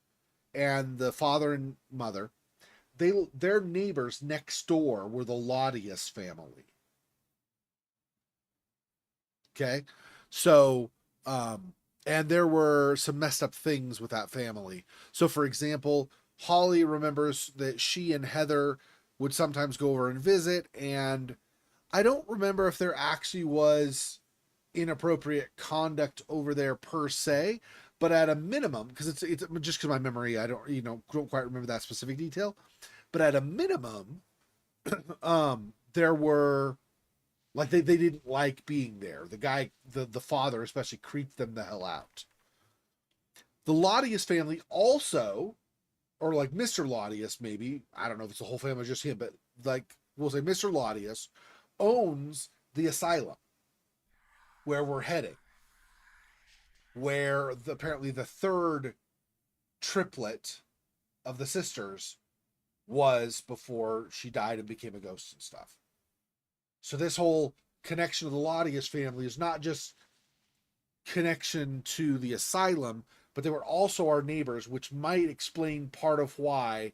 and the father and mother. Their neighbors next door were the Laudius family. Okay, so and there were some messed up things with that family. So, for example, Holly remembers that she and Heather would sometimes go over and visit, and I don't remember if there actually was inappropriate conduct over there per se, but at a minimum, because it's just because my memory, I don't quite remember that specific detail, but at a minimum, there were like they didn't like being there. The guy, the father especially, creeped them the hell out. The Latius family also, or like Mr. Latius, maybe, I don't know if it's the whole family or just him, but like we'll say Mr. Latius owns the asylum where we're heading, where apparently the third triplet of the sisters was before she died and became a ghost and stuff. So this whole connection of the Latius family is not just connection to the asylum, but they were also our neighbors, which might explain part of why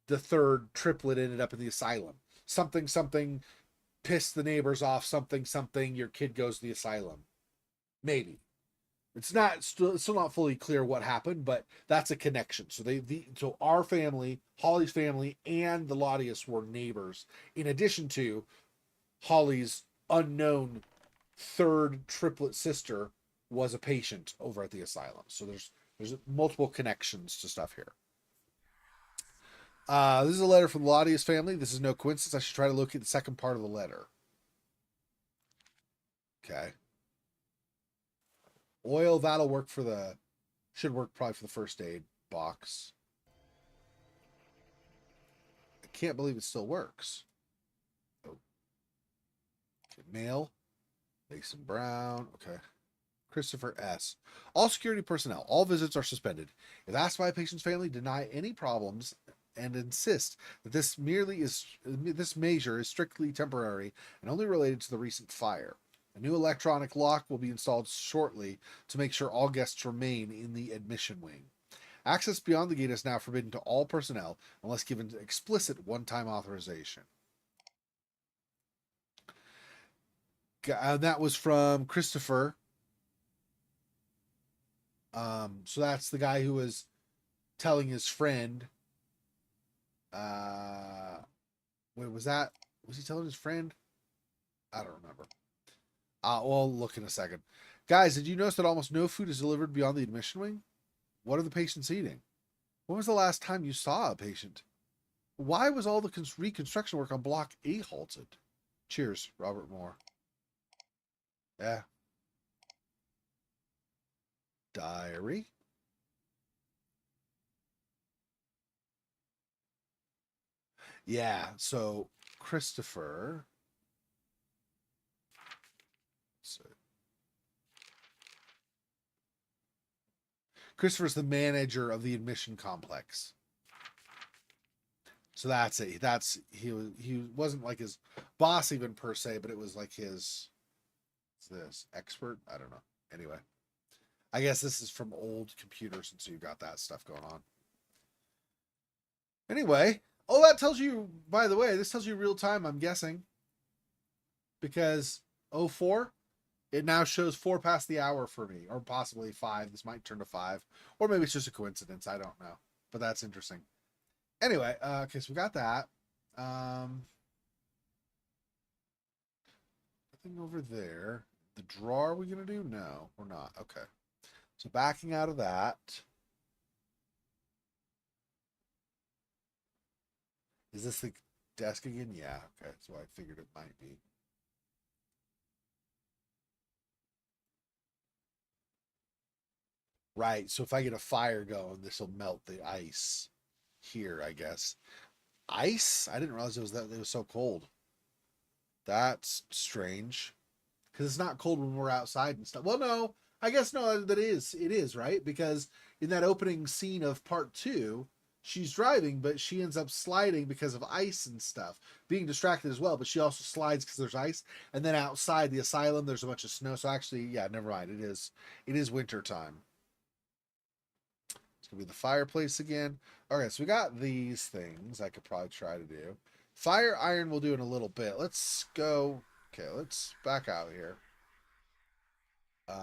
the third triplet ended up in the asylum. Something pissed the neighbors off. Something your kid goes to the asylum. Maybe it's still not fully clear what happened, but that's a connection. So so our family, Holly's family, and the Latius were neighbors. In addition to Holly's unknown third triplet sister was a patient over at the asylum. So there's multiple connections to stuff here. This is a letter from the Latius family. This is no coincidence. I should try to locate the second part of the letter. Okay. Oil, that'll work should work probably for the first aid box. I can't believe it still works. Oh. Okay, mail. Mason Brown. Okay. Christopher S. All security personnel. All visits are suspended. If asked by a patient's family, deny any problems and insist that this measure is strictly temporary and only related to the recent fire. A new electronic lock will be installed shortly to make sure all guests remain in the admission wing. Access beyond the gate is now forbidden to all personnel unless given explicit one-time authorization. That was from Christopher. So that's the guy who was telling his friend. Wait, was he telling his friend? I don't remember. We'll look in a second. Guys, did you notice that almost no food is delivered beyond the admission wing? What are the patients eating? When was the last time you saw a patient? Why was all the reconstruction work on Block A halted? Cheers, Robert Moore. Yeah. Diary. Yeah, so Christopher. So Christopher's the manager of the admission complex. So that's it. He wasn't like his boss even per se, but it was like his expert. I don't know. Anyway, I guess this is from old computers, and so you've got that stuff going on. Anyway, that tells you. By the way, this tells you real time. I'm guessing because 04, it now shows 4 past the hour for me, or possibly 5. This might turn to 5, or maybe it's just a coincidence. I don't know, but that's interesting. Anyway, okay, so we got that. Nothing over there. The drawer, are we gonna do? No, we're not. Okay, so backing out of that. Is this the desk again? Yeah. Okay, so I figured it might be. Right. So if I get a fire going, this will melt the ice here, I guess. Ice? I didn't realize it was so cold. That's strange. Because it's not cold when we're outside and stuff. Well, no, I guess no, that is. It is, right? Because in that opening scene of part 2, she's driving, but she ends up sliding because of ice and stuff. Being distracted as well, but she also slides because there's ice. And then outside the asylum, there's a bunch of snow. So actually, yeah, never mind. It is winter time. It's gonna be the fireplace again. Okay, so we got these things I could probably try to do. Fire iron we'll do in a little bit. Let's go. Okay, let's back out here. I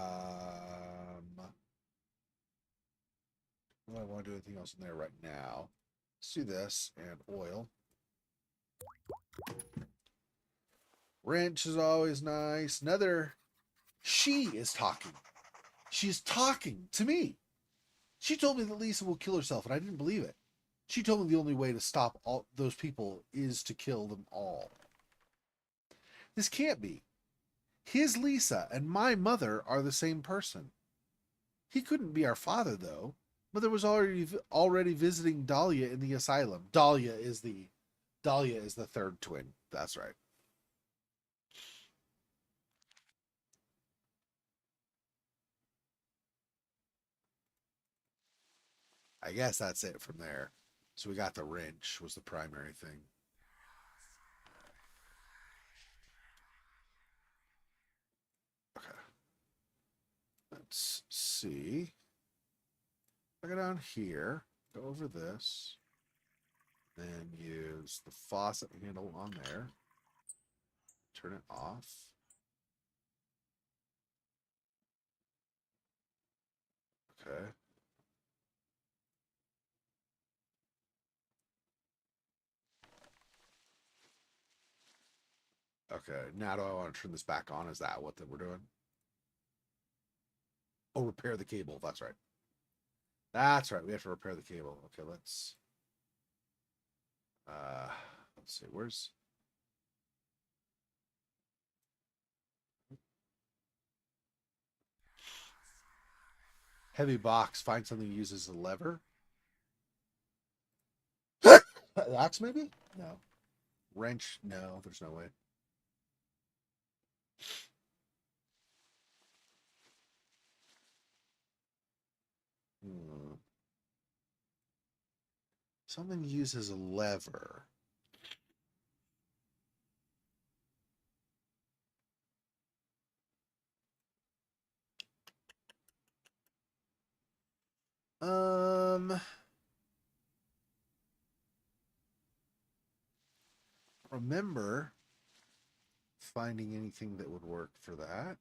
don't want to do anything else in there right now. Let's do this and oil. Wrench is always nice. Another. She is talking. She's talking to me. She told me that Lisa will kill herself, and I didn't believe it. She told me the only way to stop all those people is to kill them all. This can't be. His Lisa and my mother are the same person. He couldn't be our father, though. Mother was already visiting Dahlia in the asylum. Dahlia is the third twin. That's right. I guess that's it from there. So we got the wrench was the primary thing. Okay. Let's see. I go down here, go over this, then use the faucet handle on there. Turn it off. Okay. Okay. Now do I want to turn this back on? Is that what we're doing? Oh, repair the cable. That's right. That's right. We have to repair the cable. Okay, uh let's see. Where's heavy box? Find something that uses a lever. Axe maybe? No. Wrench? No, there's no way. Hmm. Something uses a lever. Um, remember finding anything that would work for that.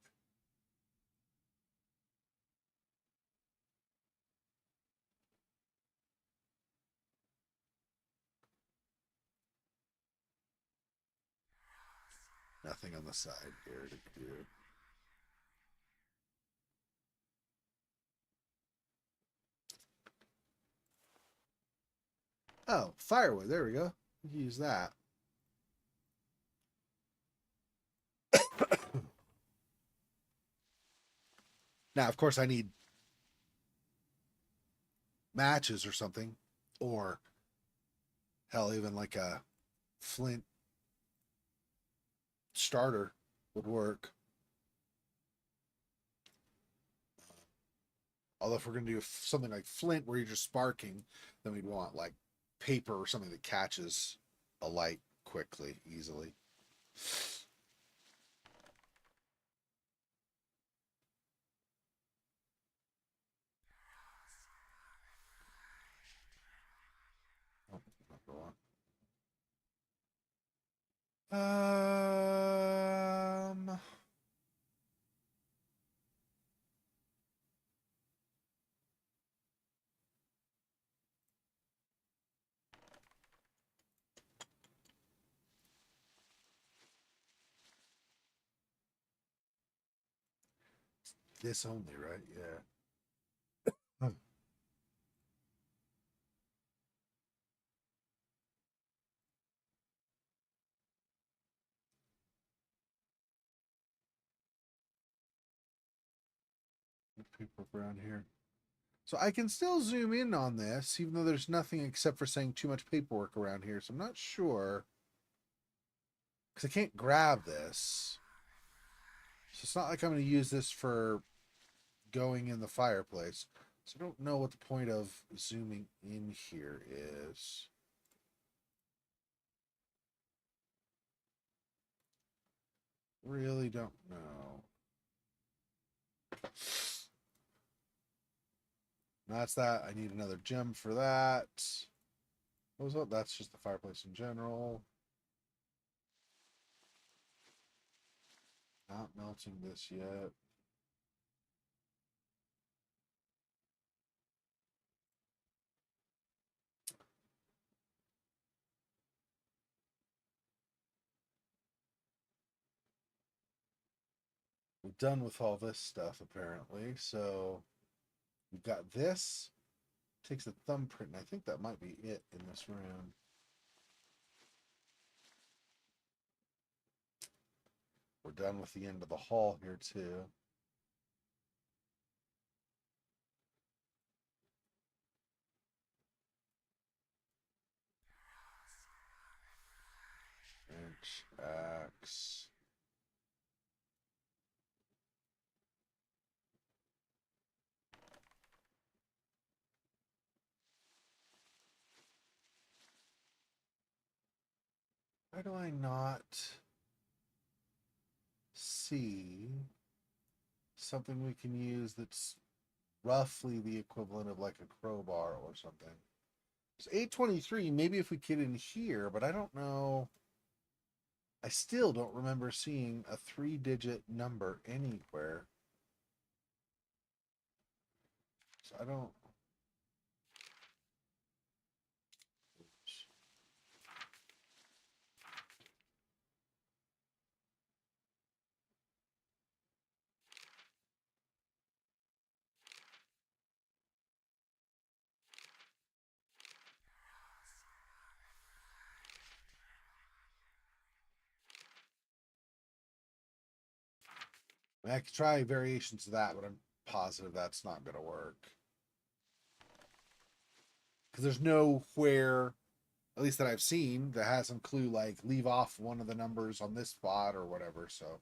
Nothing on the side here to do. Oh, firewood. There we go. Use that. Now, of course, I need matches or something, or hell, even like a flint starter would work. Although if we're going to do something like flint where you're just sparking, then we'd want like paper or something that catches a light quickly, easily. Oh, not the one. Um, this only, right? Yeah. Paper around here. So I can still zoom in on this, even though there's nothing except for saying too much paperwork around here. So I'm not sure. Because I can't grab this. So it's not like I'm going to use this for going in the fireplace. So I don't know what the point of zooming in here is. Really don't know. That's that. I need another gem for that. What was that? That's just the fireplace in general. Not melting this yet. we're done with all this stuff apparently. So we've got this. Takes a thumbprint, and I think that might be it in this room. We're done with the end of the hall here too. Inch axe. Why do I not see something we can use that's roughly the equivalent of like a crowbar or something? It's 823. Maybe if we get in here, but I don't know. I still don't remember seeing a 3-digit number anywhere. So I don't. Oops. I could try variations of that, but I'm positive that's not going to work. Because there's nowhere, at least that I've seen, that has some clue like leave off one of the numbers on this spot or whatever. So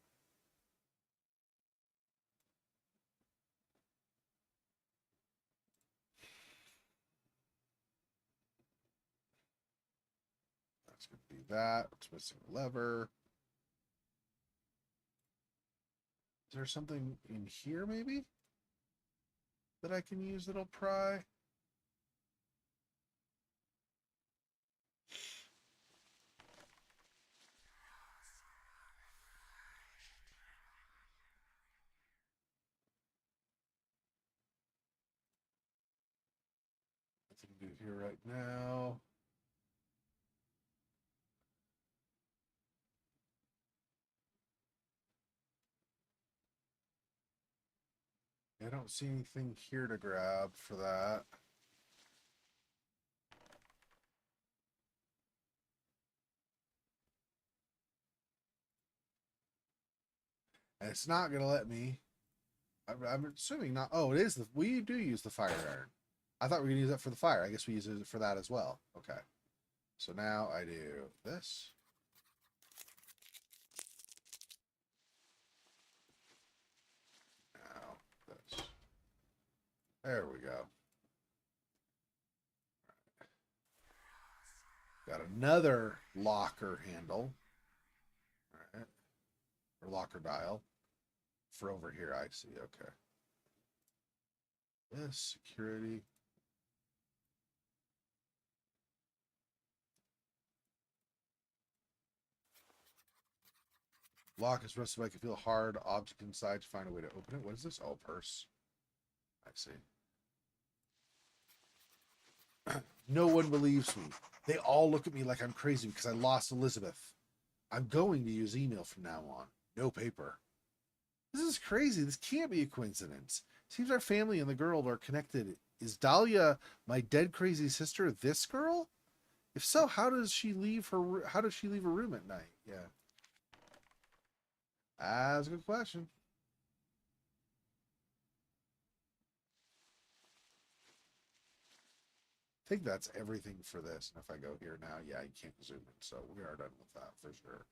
that's going to be that. It's missing a lever. Is there something in here maybe that I can use that'll pry? Nothing to do here right now. I don't see anything here to grab for that. And it's not going to let me. I'm assuming not. Oh, it is. We do use the fire iron. I thought we were going to use that for the fire. I guess we use it for that as well. Okay. So now I do this. Now this. There we go. Got another locker handle. All right. Or locker dial. For over here, I see. Okay. This security. Lock is rusted. I can feel a hard object inside to find a way to open it. What is this? Oh, purse. I see. No one believes me. They all look at me like I'm crazy because I lost Elizabeth. I'm going to use email from now on. No paper. This is crazy. This can't be a coincidence. Seems our family and the girl are connected. Is Dahlia my dead crazy sister? This girl? If so, how does she leave her? How does she leave her room at night? Yeah, that's a good question. I think that's everything for this. And if I go here now, yeah, you can't zoom in. So we are done with that for sure.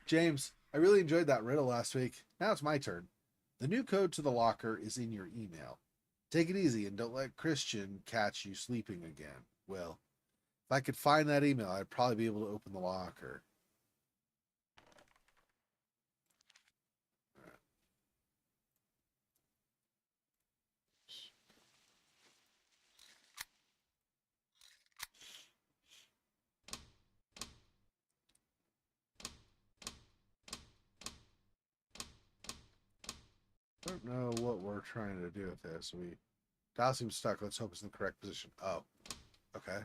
James, I really enjoyed that riddle last week. Now it's my turn. The new code to the locker is in your email. Take it easy and don't let Christian catch you sleeping again. Well, if I could find that email, I'd probably be able to open the locker. I don't know what we're trying to do with this. Dial seems stuck. Let's hope it's in the correct position. Oh, okay.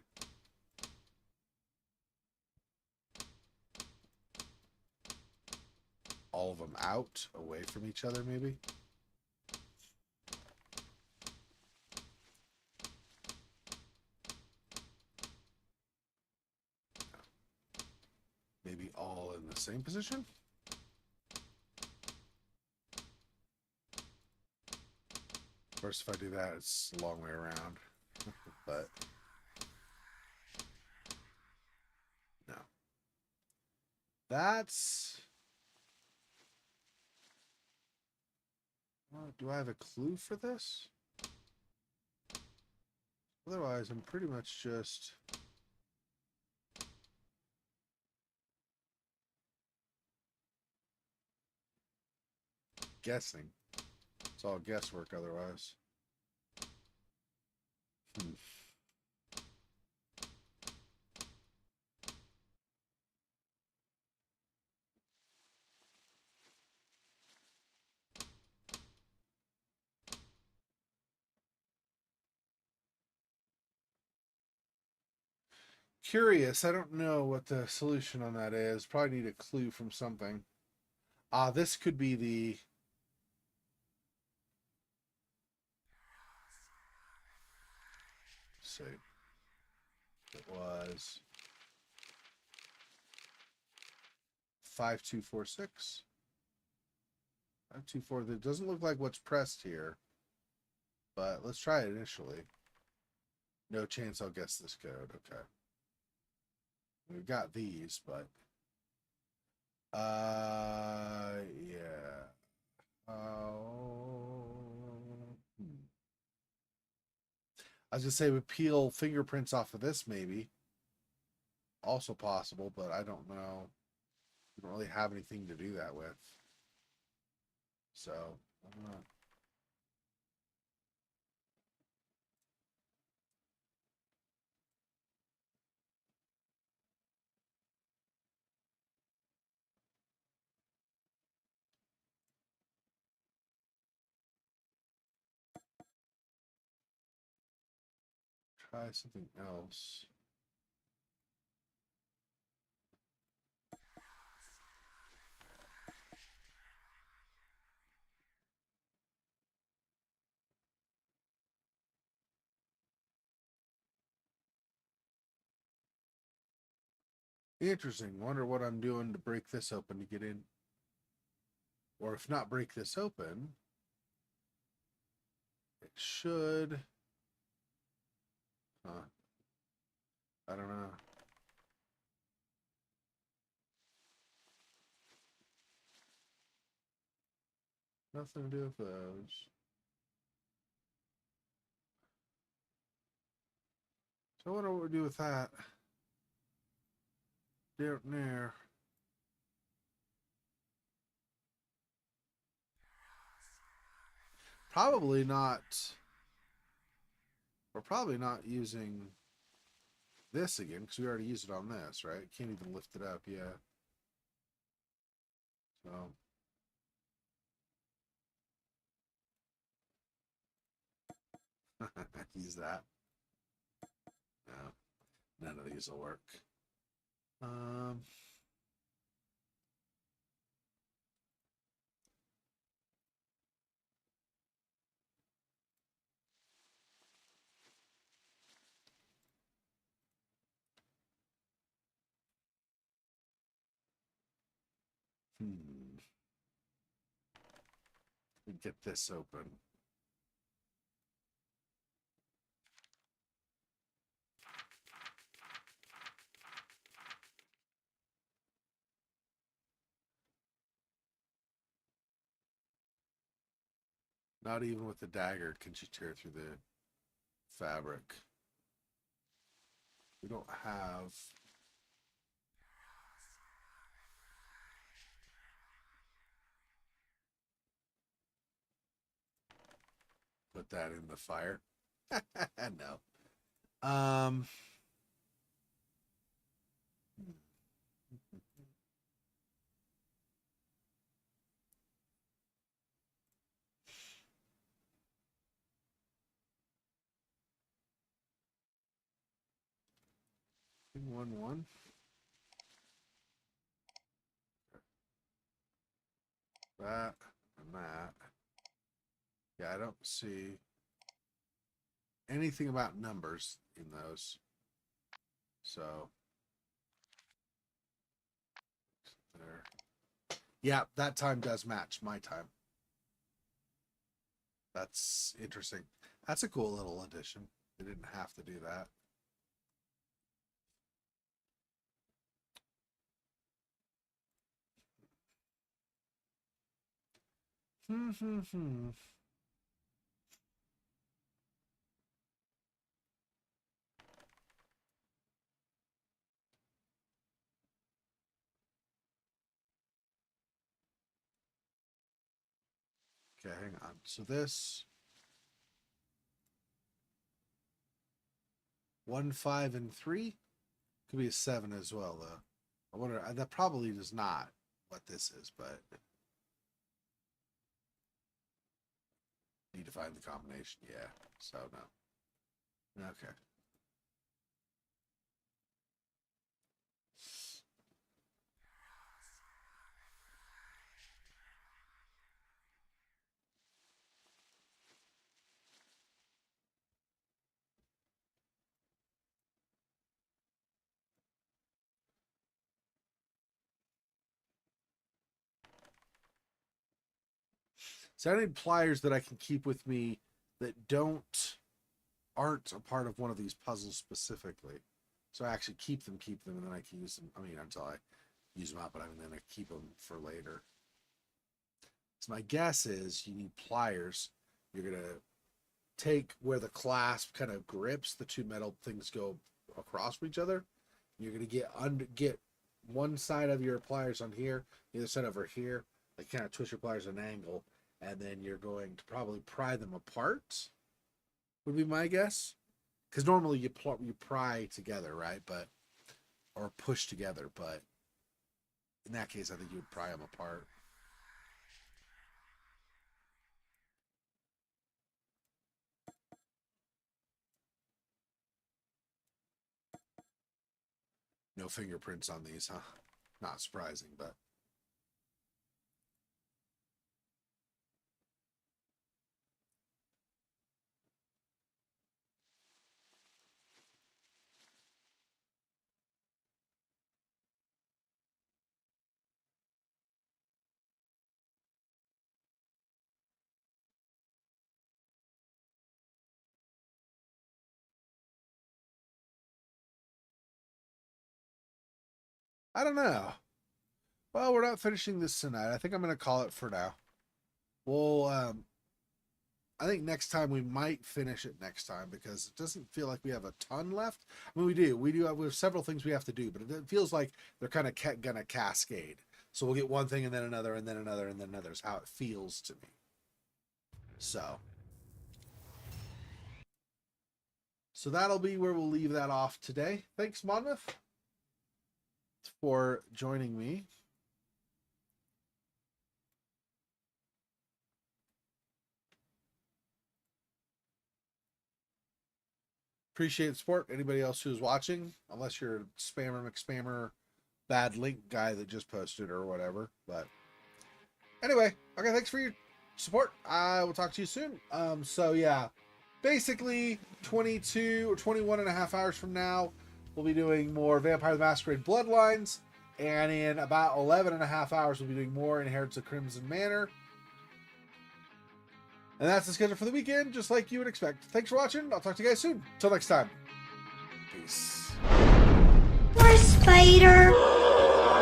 all of them out, away from each other, maybe. Maybe all in the same position. Of course, if I do that, it's a long way around. But no. That's... do I have a clue for this? Otherwise, I'm pretty much just... guessing. It's all guesswork otherwise. Curious. I don't know what the solution on that is. Probably need a clue from something. This could be the... Let's see. It was 5246. 524. That doesn't look like what's pressed here. But let's try it initially. No chance I'll guess this code. Okay. We've got these, but... yeah. I was gonna say we peel fingerprints off of this, maybe. Also possible, but I don't know. We don't really have anything to do that with. So, I'm not... try something else. Interesting. Wonder what I'm doing to break this open to get in. Or if not break this open, it should... Huh. I don't know. Nothing to do with those. So I wonder what we do with that. Down there. Probably not. We're probably not using this again because we already used it on this, right? Can't even lift it up yet. So use that. No, none of these will work. Um, get this open. Not even with the dagger can she tear through the fabric. We don't have... Put that in the fire. No. 1-1. that and that. Yeah, I don't see anything about numbers in those. So there. Yeah, that time does match my time. That's interesting. That's a cool little addition. They didn't have to do that. Okay, hang on. So this 1, 5, and 3 could be a 7 as well, though. I wonder. That probably is not what this is, but need to find the combination. Yeah. So no. Okay. So I need pliers that I can keep with me that aren't a part of one of these puzzles specifically. So I actually keep them, and then I can use them. I mean, until I use them up, but then I keep them for later. So my guess is you need pliers. You're gonna take where the clasp kind of grips, the two metal things go across each other. You're gonna get one side of your pliers on here, the other side over here. Like kind of twist your pliers at an angle, and then you're going to probably pry them apart. Would be my guess, because normally you pry together, right? Or push together, but in that case, I think you would pry them apart. No fingerprints on these, huh? Not surprising, but I don't know. Well, we're not finishing this tonight. I think I'm going to call it for now. Well, I think next time we might finish it next time, because it doesn't feel like we have a ton left. I mean, we have several things we have to do, but it feels like they're kind of going to cascade. So we'll get one thing and then another and then another and then another is how it feels to me. So that'll be where we'll leave that off today. Thanks, Monmouth, for joining me. Appreciate the support. Anybody else who's watching, unless you're a spammer McSpammer bad link guy that just posted or whatever. But anyway, okay, thanks for your support. I will talk to you soon. So yeah, basically 22 or 21 and a half hours from now, we'll be doing more Vampire the Masquerade Bloodlines. And in about 11 and a half hours, we'll be doing more Inheritance of Crimson Manor. And that's the schedule for the weekend, just like you would expect. Thanks for watching. I'll talk to you guys soon. Till next time. Peace. Poor spider.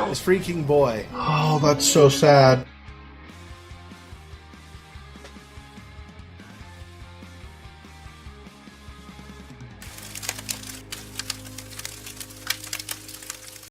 This freaking boy. Oh, that's so sad.